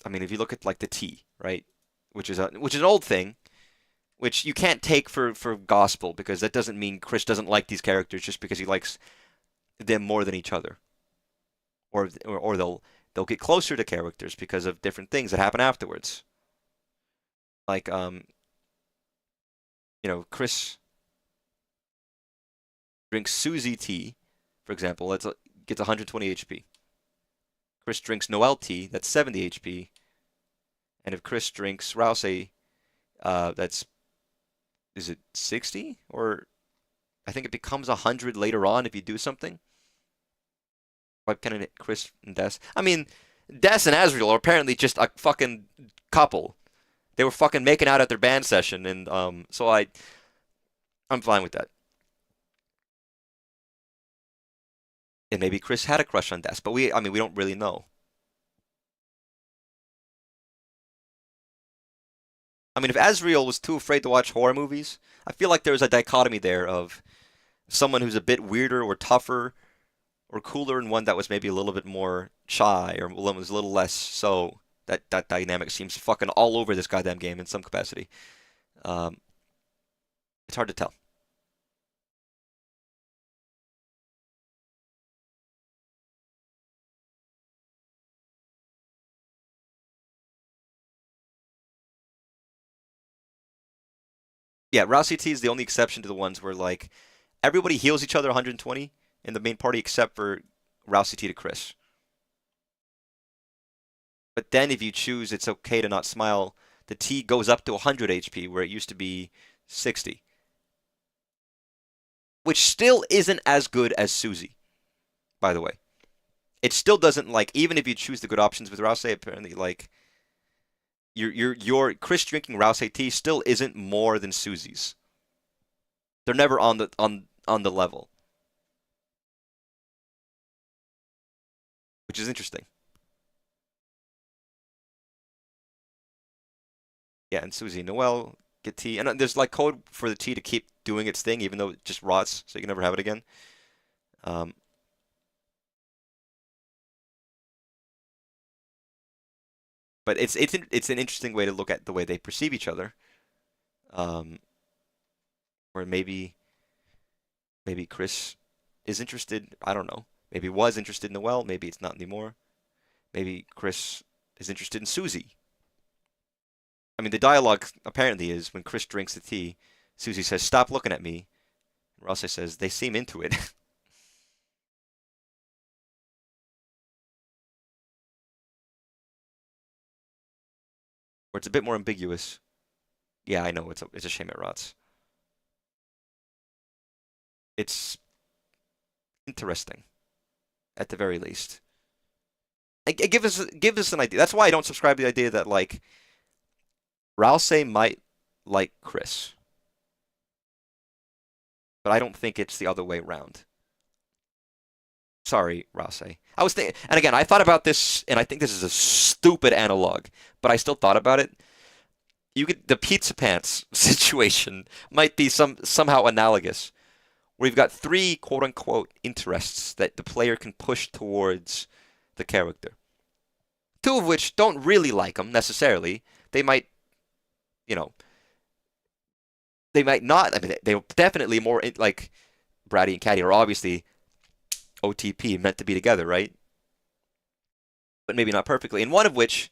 I mean, if you look at like the T, right, which is an old thing, which you can't take for gospel because that doesn't mean Kris doesn't like these characters just because he likes them more than each other, or they'll get closer to characters because of different things that happen afterwards. Like Kris drinks Susie tea, for example, gets 120 HP. Kris drinks Noelle tea, that's 70 HP, and if Kris drinks Rousey, that's is it 60 or I think it becomes 100 later on if you do something. Like Ken and Kris and Des. I mean, Des and Asriel are apparently just a fucking couple. They were fucking making out at their band session, and so I'm fine with that. And maybe Kris had a crush on Des, but I mean, we don't really know. I mean, if Asriel was too afraid to watch horror movies, I feel like there's a dichotomy there of someone who's a bit weirder or tougher or cooler, and one that was maybe a little bit more shy or was a little less so. That dynamic seems fucking all over this goddamn game in some capacity. Um, it's hard to tell. Yeah, Rousey T is the only exception to the ones where like everybody heals each other 120 in the main party except for Rousey T to Kris. But then if you choose it's okay to not smile, the T goes up to 100 HP where it used to be 60, which still isn't as good as Susie, by the way. It still doesn't like even if you choose the good options with Rousey, apparently like your Kris drinking Rousey tea still isn't more than Susie's. They're never on the level, which is interesting. Yeah, and Susie Noelle get tea, and there's like code for the tea to keep doing its thing, even though it just rots, so you can never have it again. Um, but it's an interesting way to look at the way they perceive each other. Um, or maybe Kris is interested. I don't know. Maybe was interested in Noelle, maybe it's not anymore. Maybe Kris is interested in Susie. I mean, the dialogue apparently is when Kris drinks the tea, Susie says, "Stop looking at me." And Ralsei says, "They seem into it." Or it's a bit more ambiguous. Yeah, I know it's a shame it rots. It's interesting, at the very least. Give us an idea. That's why I don't subscribe to the idea that like Ralsei might like Kris, but I don't think it's the other way around. Sorry, Ralsei. I was thinking, and again, I thought about this, and I think this is a stupid analog, but I still thought about it. The pizza pants situation might be somehow analogous, where you've got three quote unquote interests that the player can push towards the character. Two of which don't really like them necessarily. They might, you know, they might not. I mean, they're definitely more like Bratty and Caddy are obviously OTP, meant to be together, right? But maybe not perfectly. And one of which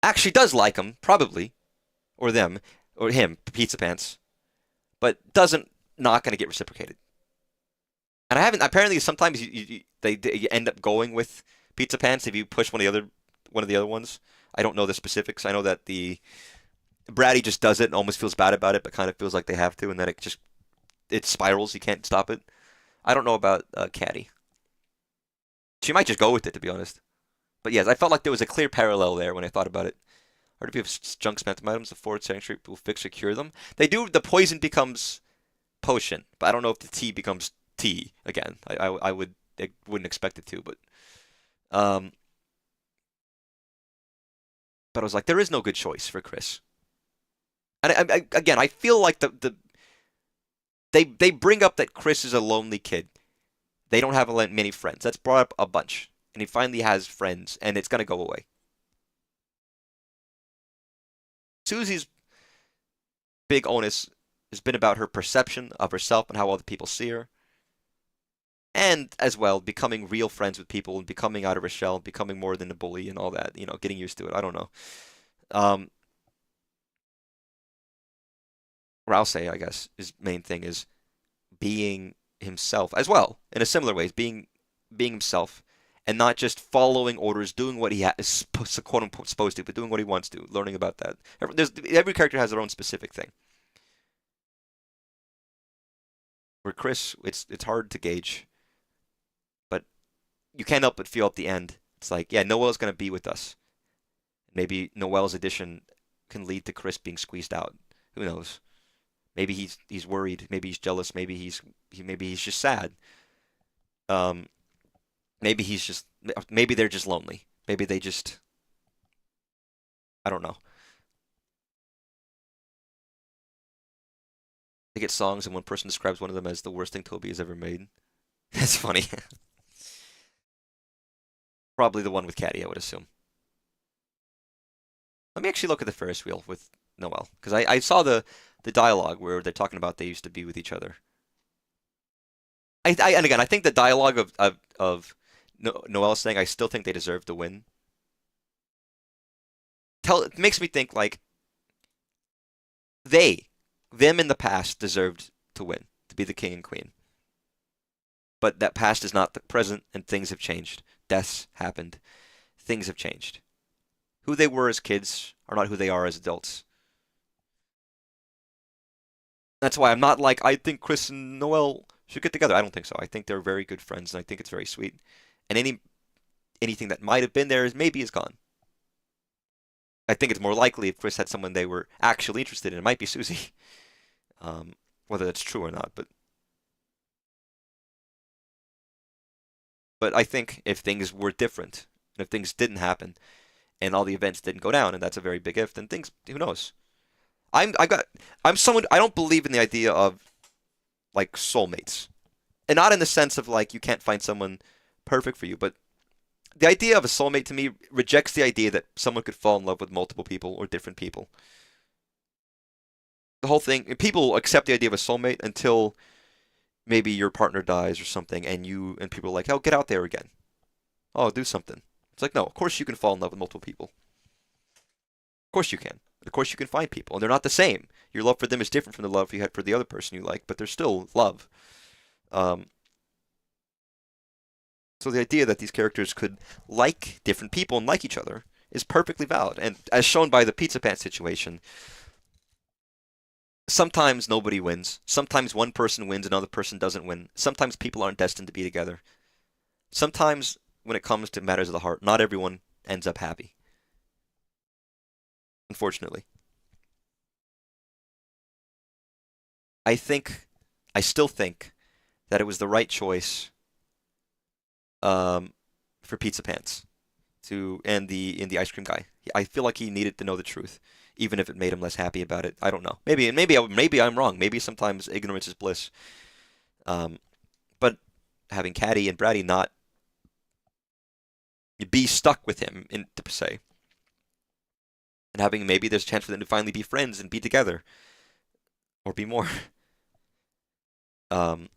actually does like him, probably, or them, or him, Pizza Pants, but doesn't not going to get reciprocated. And I haven't. Apparently, sometimes you end up going with Pizza Pants if you push one of the other ones. I don't know the specifics. I know that the Bratty just does it and almost feels bad about it, but kind of feels like they have to, and then it spirals. You can't stop it. I don't know about Caddy. She might just go with it, to be honest. But yes, I felt like there was a clear parallel there when I thought about it. Or if you have junk spectrum items, the 4th century will fix or cure them. They do. The poison becomes potion, but I don't know if the tea becomes tea again. I wouldn't expect it to, but I was like, there is no good choice for Kris. And again, I feel like they bring up that Kris is a lonely kid. They don't have many friends. That's brought up a bunch, and he finally has friends, and it's gonna go away. Susie's big onus has been about her perception of herself and how other people see her. And as well, becoming real friends with people and becoming out of her shell, becoming more than a bully and all that, getting used to it. I don't know. Ralsei, I guess, his main thing is being himself as well, in a similar way, being himself and not just following orders, doing what he is quote unquote supposed to, but doing what he wants to, learning about that. Every character has their own specific thing. For Kris, it's hard to gauge, but you can't help but feel at the end, it's like, yeah, Noelle's going to be with us. Maybe Noelle's addition can lead to Kris being squeezed out. Who knows? Maybe he's worried. Maybe he's jealous. Maybe he's just sad. Maybe they're just lonely. Maybe I don't know. They get songs and one person describes one of them as the worst thing Toby has ever made. That's funny. Probably the one with Caddy, I would assume. Let me actually look at the Ferris wheel with Noelle, because I saw the dialogue where they're talking about they used to be with each other. And again, I think the dialogue of Noelle saying, "I still think they deserve to win," it makes me think like them in the past deserved to win, to be the king and queen. But that past is not the present, and things have changed. Deaths happened. Things have changed. Who they were as kids are not who they are as adults. That's why I'm not like, I think Kris and Noelle should get together. I don't think so. I think they're very good friends, and I think it's very sweet. And anything that might have been there is gone. I think it's more likely if Kris had someone they were actually interested in, it might be Susie. Whether that's true or not, but I think if things were different, and if things didn't happen, and all the events didn't go down, and that's a very big if, then who knows? I'm someone, I don't believe in the idea of like soulmates, and not in the sense of like you can't find someone perfect for you, but the idea of a soulmate to me rejects the idea that someone could fall in love with multiple people or different people. The whole thing, people accept the idea of a soulmate until maybe your partner dies or something, and people are like, oh, get out there again. Oh, do something. It's like, no, of course you can fall in love with multiple people. Of course you can. Of course you can find people, and they're not the same. Your love for them is different from the love you had for the other person you like, but they're still love. Um, so the idea that these characters could like different people and like each other is perfectly valid. And as shown by the Pizza Pants situation, sometimes nobody wins. Sometimes one person wins, another person doesn't win. Sometimes people aren't destined to be together. Sometimes, when it comes to matters of the heart, not everyone ends up happy. Unfortunately. I think, I still think that it was the right choice um, for Pizza Pants and the ice cream guy. I feel like he needed to know the truth, even if it made him less happy about it. I don't know. Maybe I'm wrong. Maybe sometimes ignorance is bliss. Um, but having Caddy and Brady not be stuck with him, per se, and having maybe there's a chance for them to finally be friends and be together, or be more. Um,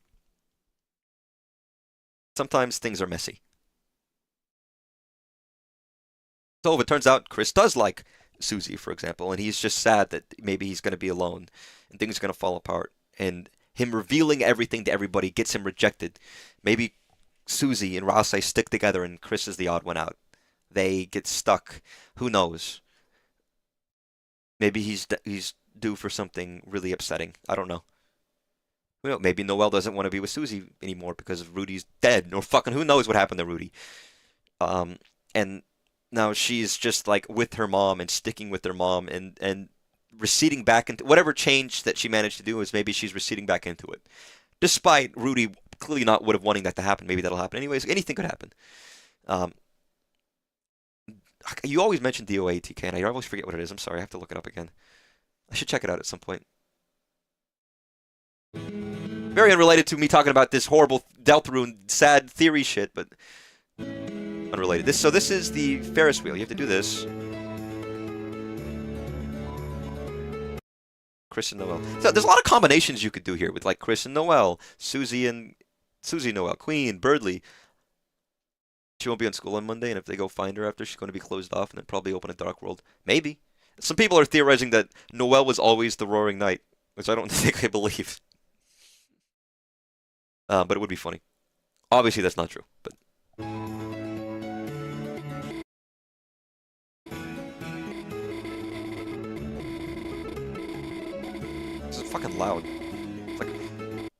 sometimes things are messy. So if it turns out Kris does like Susie, for example, and he's just sad that maybe he's going to be alone and things are going to fall apart, and him revealing everything to everybody gets him rejected. Maybe Susie and Rasai stick together and Kris is the odd one out. They get stuck. Who knows? Maybe he's due for something really upsetting. I don't know. Maybe Noelle doesn't want to be with Susie anymore because Rudy's dead, or fucking who knows what happened to Rudy. Um, and now she's just like with her mom and sticking with her mom and receding back into whatever change that she managed to do is maybe she's receding back into it. Despite Rudy clearly not would have wanting that to happen. Maybe that'll happen anyways. Anything could happen. Um, you always mention DOA, TK, and I always forget what it is. I'm sorry, I have to look it up again. I should check it out at some point. Very unrelated to me talking about this horrible Deltarune sad theory shit, but unrelated. So this is the Ferris wheel. You have to do this. Kris and Noelle. So there's a lot of combinations you could do here with like Kris and Noelle, Susie, Noelle, Queen, Birdley. She won't be in school on Monday, and if they go find her after, she's going to be closed off and then probably open a dark world. Maybe. Some people are theorizing that Noelle was always the Roaring Knight, which I don't think I believe. But it would be funny. Obviously, that's not true, but... This is fucking loud. It's like...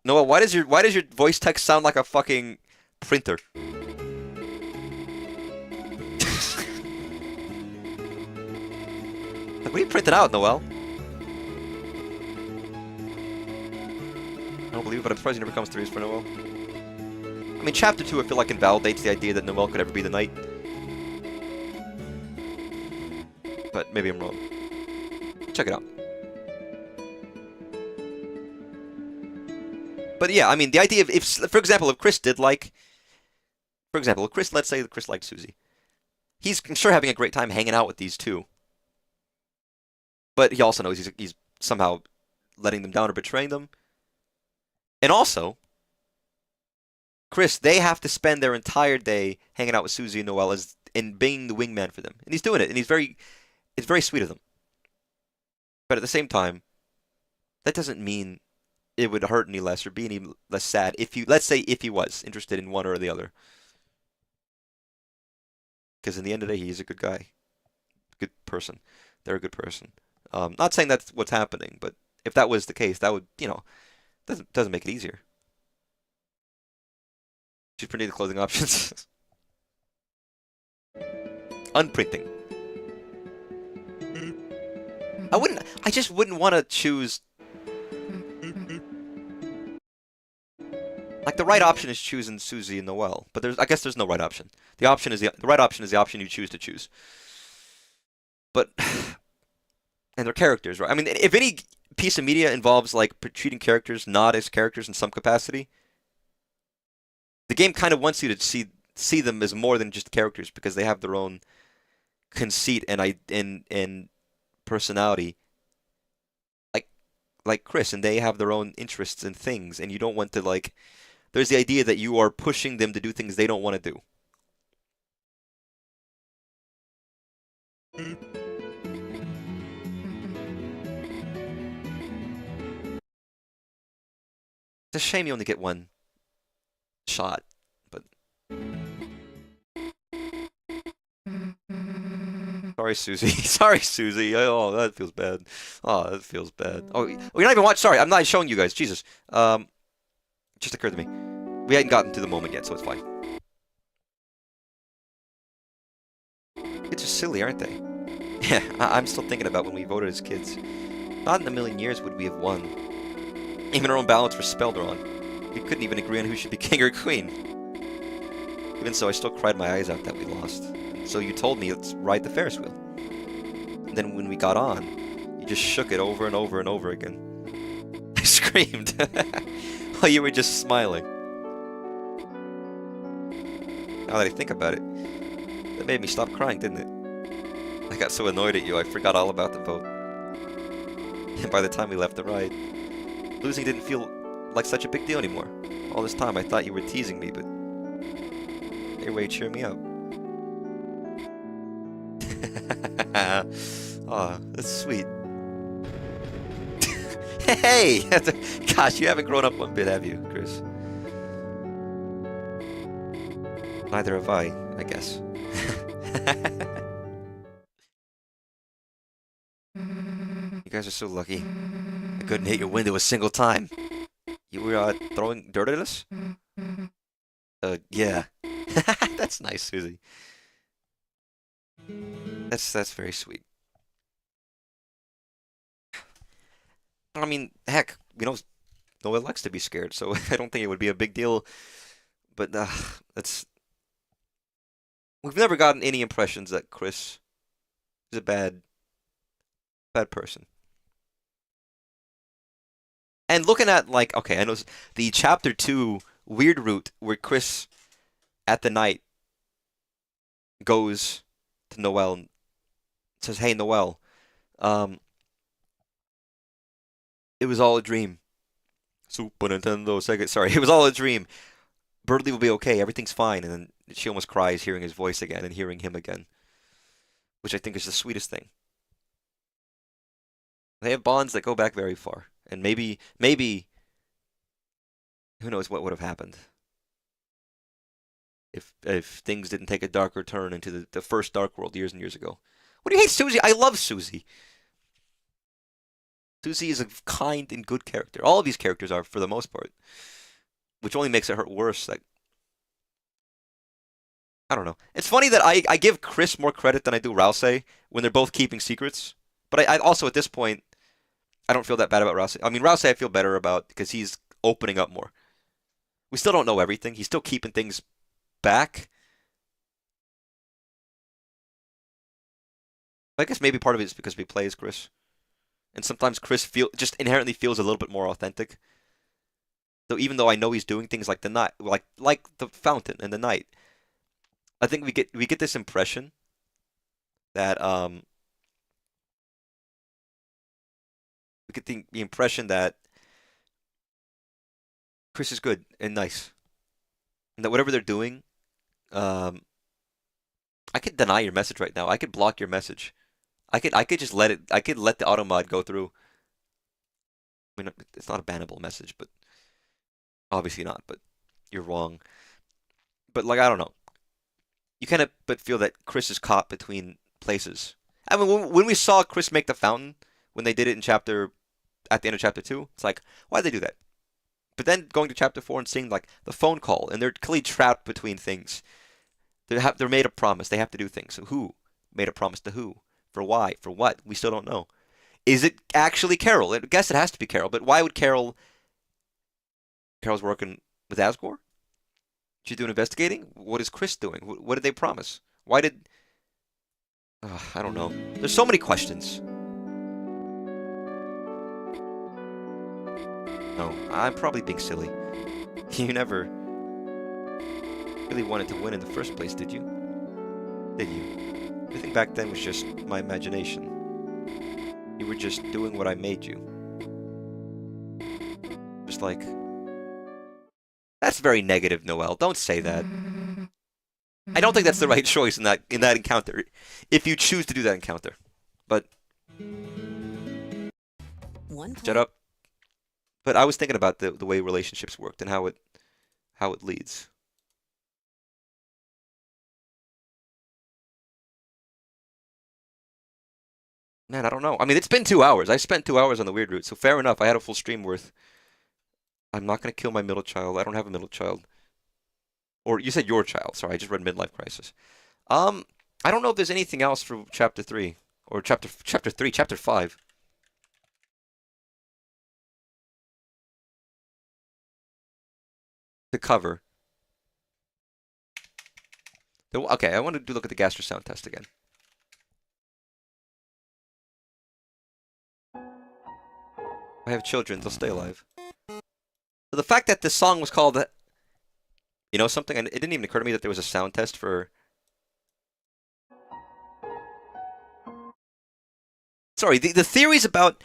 Noelle, why does your voice text sound like a fucking printer? Like, what are you printing out, Noelle? I don't believe it, but I'm surprised he never comes through for Noelle. I mean, Chapter 2, I feel like, invalidates the idea that Noelle could ever be the knight. But maybe I'm wrong. Check it out. But yeah, I mean, the idea of, for example, if Kris did like... For example, let's say that Kris liked Susie. I'm sure, having a great time hanging out with these two. But he also knows he's somehow letting them down or betraying them. And also, Kris, they have to spend their entire day hanging out with Susie and Noelle and being the wingman for them. And he's doing it, and it's very sweet of them. But at the same time, that doesn't mean it would hurt any less or be any less sad let's say if he was interested in one or the other. Because in the end of the day, he's a good guy. Good person. They're a good person. Not saying that's what's happening, but if that was the case, that would, doesn't make it easier. She's printing the clothing options. Unprinting. I just wouldn't want to choose. Like, the right option is choosing Susie and Noelle, but I guess there's no right option. The right option is the option you choose to choose. But, and they're characters, right? I mean, if any piece of media involves, like, treating characters not as characters in some capacity, the game kind of wants you to see them as more than just characters because they have their own conceit and personality. Like, like Kris, and they have their own interests and things, and you don't want to, like, there's the idea that you are pushing them to do things they don't want to do. It's a shame you only get one shot, but sorry, Susie. Sorry, Susie. Oh, that feels bad. Oh, that feels bad. Oh, you're not even watching. Sorry, I'm not showing you guys. Jesus. It just occurred to me. We hadn't gotten to the moment yet, so it's fine. Kids are silly, aren't they? Yeah, I'm still thinking about when we voted as kids. Not in a million years would we have won. Even our own ballots were spelled wrong. We couldn't even agree on who should be king or queen. Even so, I still cried my eyes out that we lost. So you told me, let's ride the Ferris wheel. And then when we got on, you just shook it over and over and over again. I screamed while you were just smiling. Now that I think about it, that made me stop crying, didn't it? I got so annoyed at you, I forgot all about the vote. And by the time we left the ride, losing didn't feel like such a big deal anymore. All this time I thought you were teasing me, but your way to cheer me up. Aw, that's sweet. Hey! Gosh, you haven't grown up one bit, have you, Kris? Neither have I guess. You guys are so lucky. I couldn't hit your window a single time. You were throwing dirt at us? Yeah. That's nice, Susie. That's very sweet. I mean, heck, Noah likes to be scared, so I don't think it would be a big deal. But we've never gotten any impressions that Kris is a bad person. And looking at, like, okay, I know the Chapter 2 weird route where Kris at the night goes to Noelle and says, "Hey, Noelle, it was all a dream." Super Nintendo Sega. Sorry, it was all a dream. Birdie will be okay. Everything's fine. And then she almost cries hearing his voice again and hearing him again, which I think is the sweetest thing. They have bonds that go back very far, and maybe, who knows what would have happened if things didn't take a darker turn into the first Dark World years and years ago. What do you hate, Susie? I love Susie. Susie is a kind and good character. All of these characters are, for the most part, which only makes it hurt worse. Like, I don't know. It's funny that I give Kris more credit than I do Rouse when they're both keeping secrets. But I also, at this point, I don't feel that bad about Rouse. I mean, Rouse I feel better about because he's opening up more. We still don't know everything. He's still keeping things back. I guess maybe part of it is because we play as Kris. And sometimes Kris just inherently feels a little bit more authentic. So even though I know he's doing things like the night, like the fountain and the night, I think we get this impression that we get the impression that Kris is good and nice, and that whatever they're doing, I could deny your message right now. I could block your message. I could just let it. I could let the auto mod go through. I mean, it's not a bannable message, but obviously not. But you're wrong. But like, I don't know. You kind of but feel that Kris is caught between places. I mean, when we saw Kris make the fountain, when they did it at the end of Chapter 2, it's like, why'd they do that? But then going to Chapter 4 and seeing like the phone call, and they're clearly trapped between things. They're made a promise. They have to do things. So who made a promise to who? For why? For what? We still don't know. Is it actually Carol? I guess it has to be Carol, but why would Carol's working with Asgore? She's doing investigating? What is Kris doing? What did they promise? Why did... I don't know. There's so many questions. No, I'm probably being silly. You never really wanted to win in the first place, did you? Did you? Everything back then was just my imagination. You were just doing what I made you. like... That's very negative, Noel. Don't say that. I don't think that's the right choice in that encounter, if you choose to do that encounter. But shut up. But I was thinking about the way relationships worked and how it leads. Man, I don't know. I mean, it's been 2 hours. I spent 2 hours on the weird route, so fair enough. I had a full stream worth. I'm not gonna kill my middle child. I don't have a middle child. Or you said your child. Sorry, I just read Midlife Crisis. Um, I don't know if there's anything else for chapter 3 or chapter 3, chapter 5. To cover. Okay, I want to look at the Gaster sound test again. I have children, they'll stay alive. So the fact that this song was called, you know something, and it didn't even occur to me that there was a sound test for... Sorry, the theories about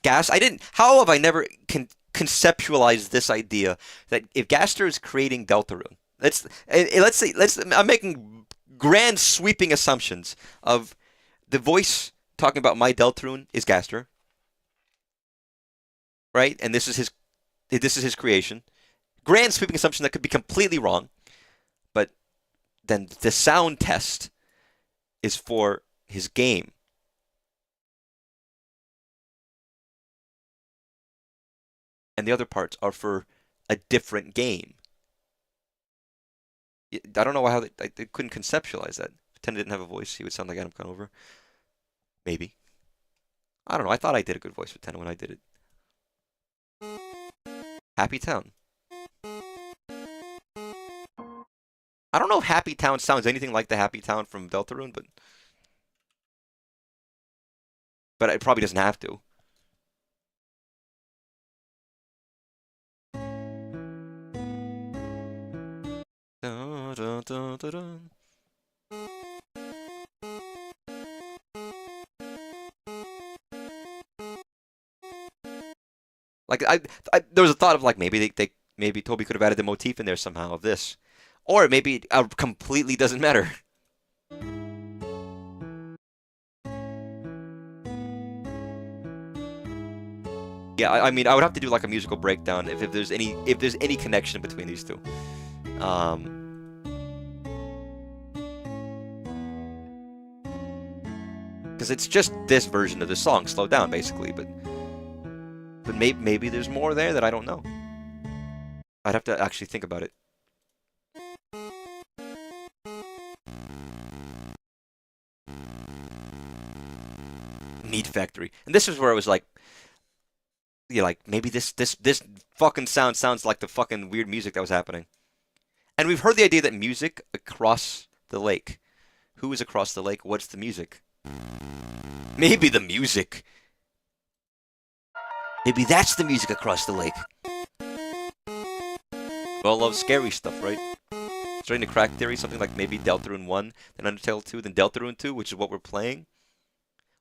gas, how have I never conceptualized this idea that if Gaster is creating Deltarune, I'm making grand sweeping assumptions of the voice talking about my Deltarune is Gaster, right? And this is his creation. Grand sweeping assumption that could be completely wrong, but then the sound test is for his game. And the other parts are for a different game. I don't know how they couldn't conceptualize that. If Ten didn't have a voice, he would sound like Adam Conover. Maybe. I don't know. I thought I did a good voice for Ten when I did it. Happy Town. I don't know if Happy Town sounds anything like the Happy Town from Deltarune, but it probably doesn't have to. Dun, dun, dun, dun, dun. Like there was a thought of like maybe maybe Toby could have added the motif in there somehow of this, or maybe it completely doesn't matter. Yeah, I mean I would have to do like a musical breakdown if there's any connection between these two. Because it's just this version of the song slowed down basically, but maybe there's more there that I don't know. I'd have to actually think about it. Meat Factory, and this is where it was like, yeah, like maybe this fucking sounds like the fucking weird music that was happening. And we've heard the idea that music across the lake. Who is across the lake? What's the music? Maybe the music. Maybe that's the music across the lake. We all love scary stuff, right? Starting to crack theory, something like maybe Deltarune 1, then Undertale 2, then Deltarune 2, which is what we're playing.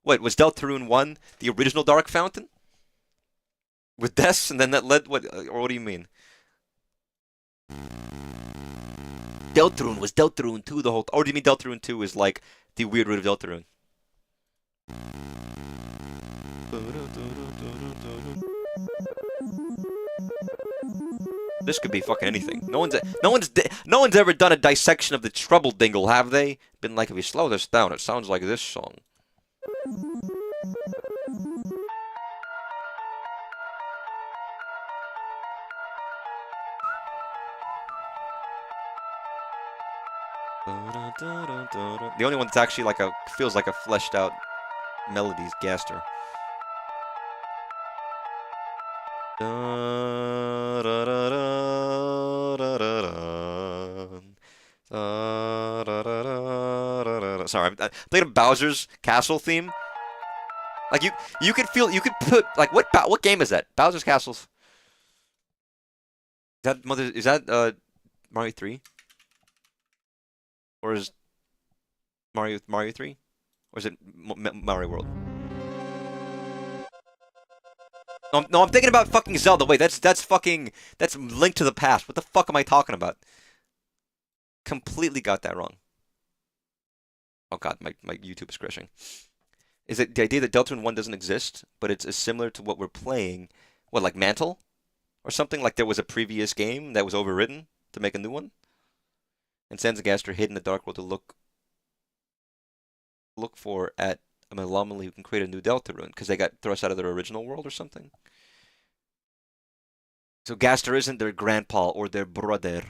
What, was Deltarune 1 the original Dark Fountain? With Deaths, and then that led, what, or what do you mean? Deltarune was Deltarune 2 the whole... Or do you mean Deltarune 2 is like the weird root of Deltarune? This could be fucking anything. No one's ever done a dissection of the Trouble Dingle, have they? Been like, if you slow this down, it sounds like this song. The only one that's actually like feels like a fleshed out melody is Gaster. Sorry, I played a Bowser's Castle theme. Like you could put like what game is that? Bowser's Castles. Is that Mario 3? Or is Mario 3? Or is it Mario World? No, I'm thinking about fucking Zelda. Wait, that's fucking that's Link to the Past. What the fuck am I talking about? Completely got that wrong. Oh god, my YouTube is crashing. Is it the idea that Deltarune 1 doesn't exist, but it's similar to what we're playing? What, like Mantle? Or something like there was a previous game that was overwritten to make a new one? And Senzagaster hid in the Dark World to look for at an anomaly who can create a new Deltarune because they got thrust out of their original world or something. So Gaster isn't their grandpa or their brother.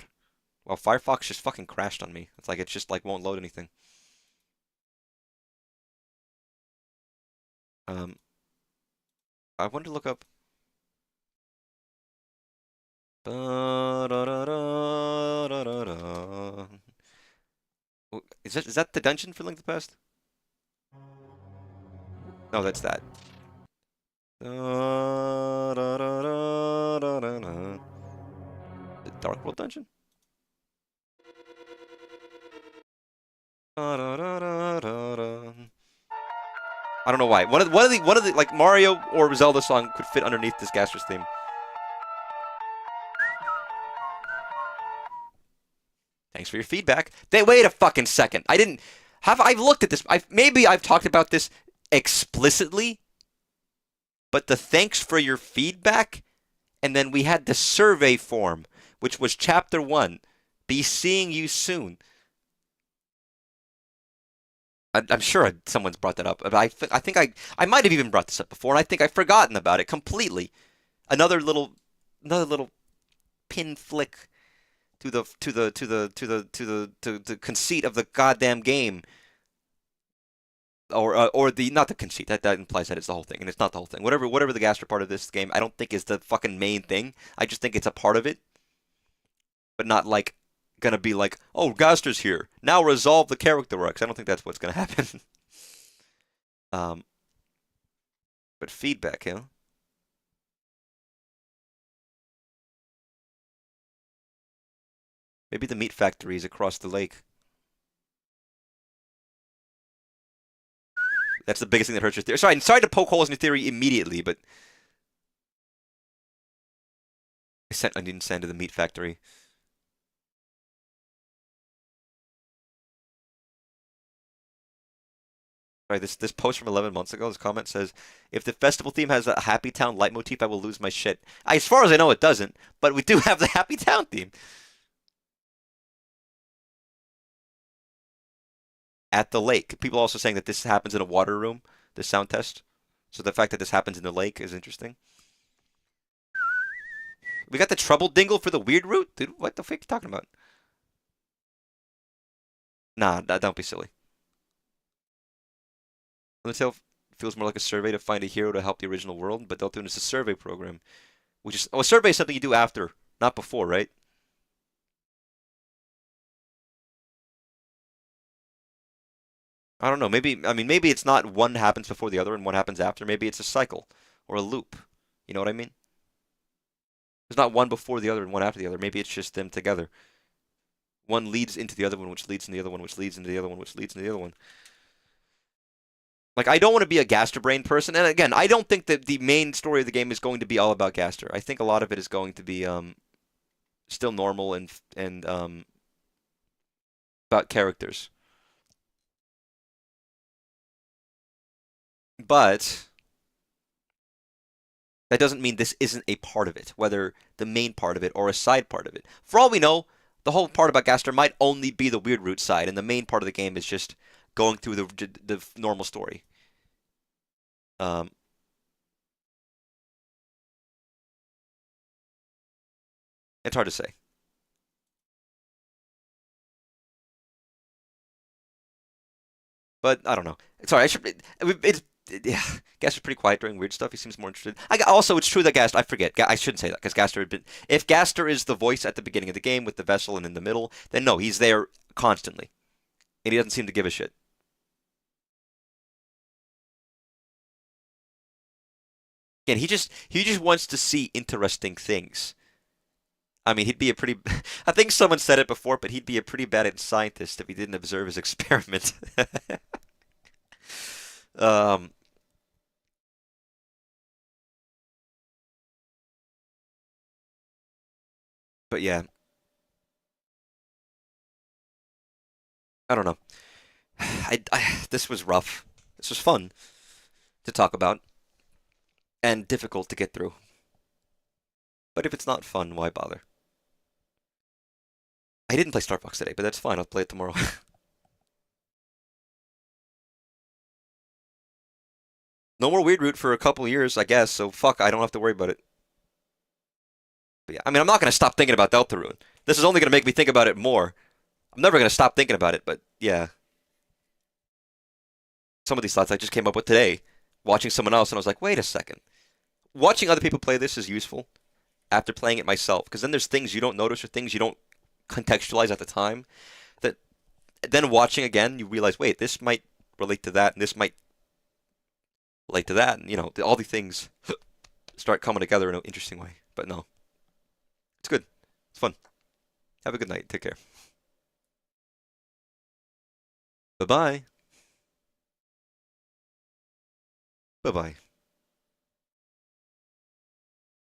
Well, Firefox just fucking crashed on me. It's like it just like won't load anything. Um, I wanted to look up. Is that the dungeon for Link to the Past? No, that's that. The Dark World dungeon? I don't know why. One of the like Mario or Zelda song could fit underneath this Gaster's theme. Thanks for your feedback. Wait a fucking second. I've looked at this. Maybe I've talked about this explicitly, but the thanks for your feedback, and then we had the survey form, which was chapter 1. Be seeing you soon. I'm sure someone's brought that up. But I think I might have even brought this up before, and I think I've forgotten about it completely. Another little pin flick to the conceit of the goddamn game, or the not the conceit that implies that it's the whole thing, and it's not the whole thing. Whatever the Gaster part of this game, I don't think is the fucking main thing. I just think it's a part of it, but not like gonna be like, oh, Gaster's here now, resolve the character arcs. I don't think that's what's gonna happen. um, but feedback, yeah. Maybe the meat factory is across the lake. That's the biggest thing that hurts your theory. Sorry to poke holes in your theory immediately, but I didn't send to the meat factory. Sorry, this post from 11 months ago, this comment says, if the festival theme has a Happy Town leitmotif, I will lose my shit. As far as I know, it doesn't, but we do have the Happy Town theme. At the lake. People are also saying that this happens in a water room, this sound test. So the fact that this happens in the lake is interesting. We got the trouble dingle for the weird root? Dude, what the fuck are you talking about? Nah, don't be silly. Undertale feels more like a survey to find a hero to help the original world, but Deltarune is a survey program. A survey is something you do after, not before, right? I don't know. Maybe it's not one happens before the other and one happens after. Maybe it's a cycle or a loop. You know what I mean? There's not one before the other and one after the other. Maybe it's just them together. One leads into the other one, which leads into the other one, which leads into the other one, which leads into the other one. Like, I don't want to be a Gaster brain person. And again, I don't think that the main story of the game is going to be all about Gaster. I think a lot of it is going to be still normal and about characters. But that doesn't mean this isn't a part of it, whether the main part of it or a side part of it. For all we know, the whole part about Gaster might only be the weird root side, and the main part of the game is just going through the normal story. Um, it's hard to say. But I don't know. Sorry, I should. Yeah, Gaster's pretty quiet during weird stuff. He seems more interested. Also, it's true that Gaster. I forget. I shouldn't say that because Gaster had been. If Gaster is the voice at the beginning of the game with the vessel and in the middle, then no, he's there constantly, and he doesn't seem to give a shit. Again, he just wants to see interesting things. I mean, he'd be a pretty. I think someone said it before, but he'd be a pretty bad scientist if he didn't observe his experiment. um, But yeah, I don't know. This was rough. This was fun to talk about and difficult to get through. But if it's not fun, why bother? I didn't play Starbucks today, but that's fine. I'll play it tomorrow. No more Weird Root for a couple years, I guess, so fuck, I don't have to worry about it. But yeah, I mean, I'm not going to stop thinking about Deltarune. This is only going to make me think about it more. I'm never going to stop thinking about it, but yeah. Some of these thoughts I just came up with today, watching someone else, and I was like, wait a second. Watching other people play this is useful after playing it myself, because then there's things you don't notice or things you don't contextualize at the time that then watching again, you realize, wait, this might relate to that, and this might relate to that, and all these things start coming together in an interesting way. But no, it's good. It's fun. Have a good night. Take care. Bye bye. Bye bye.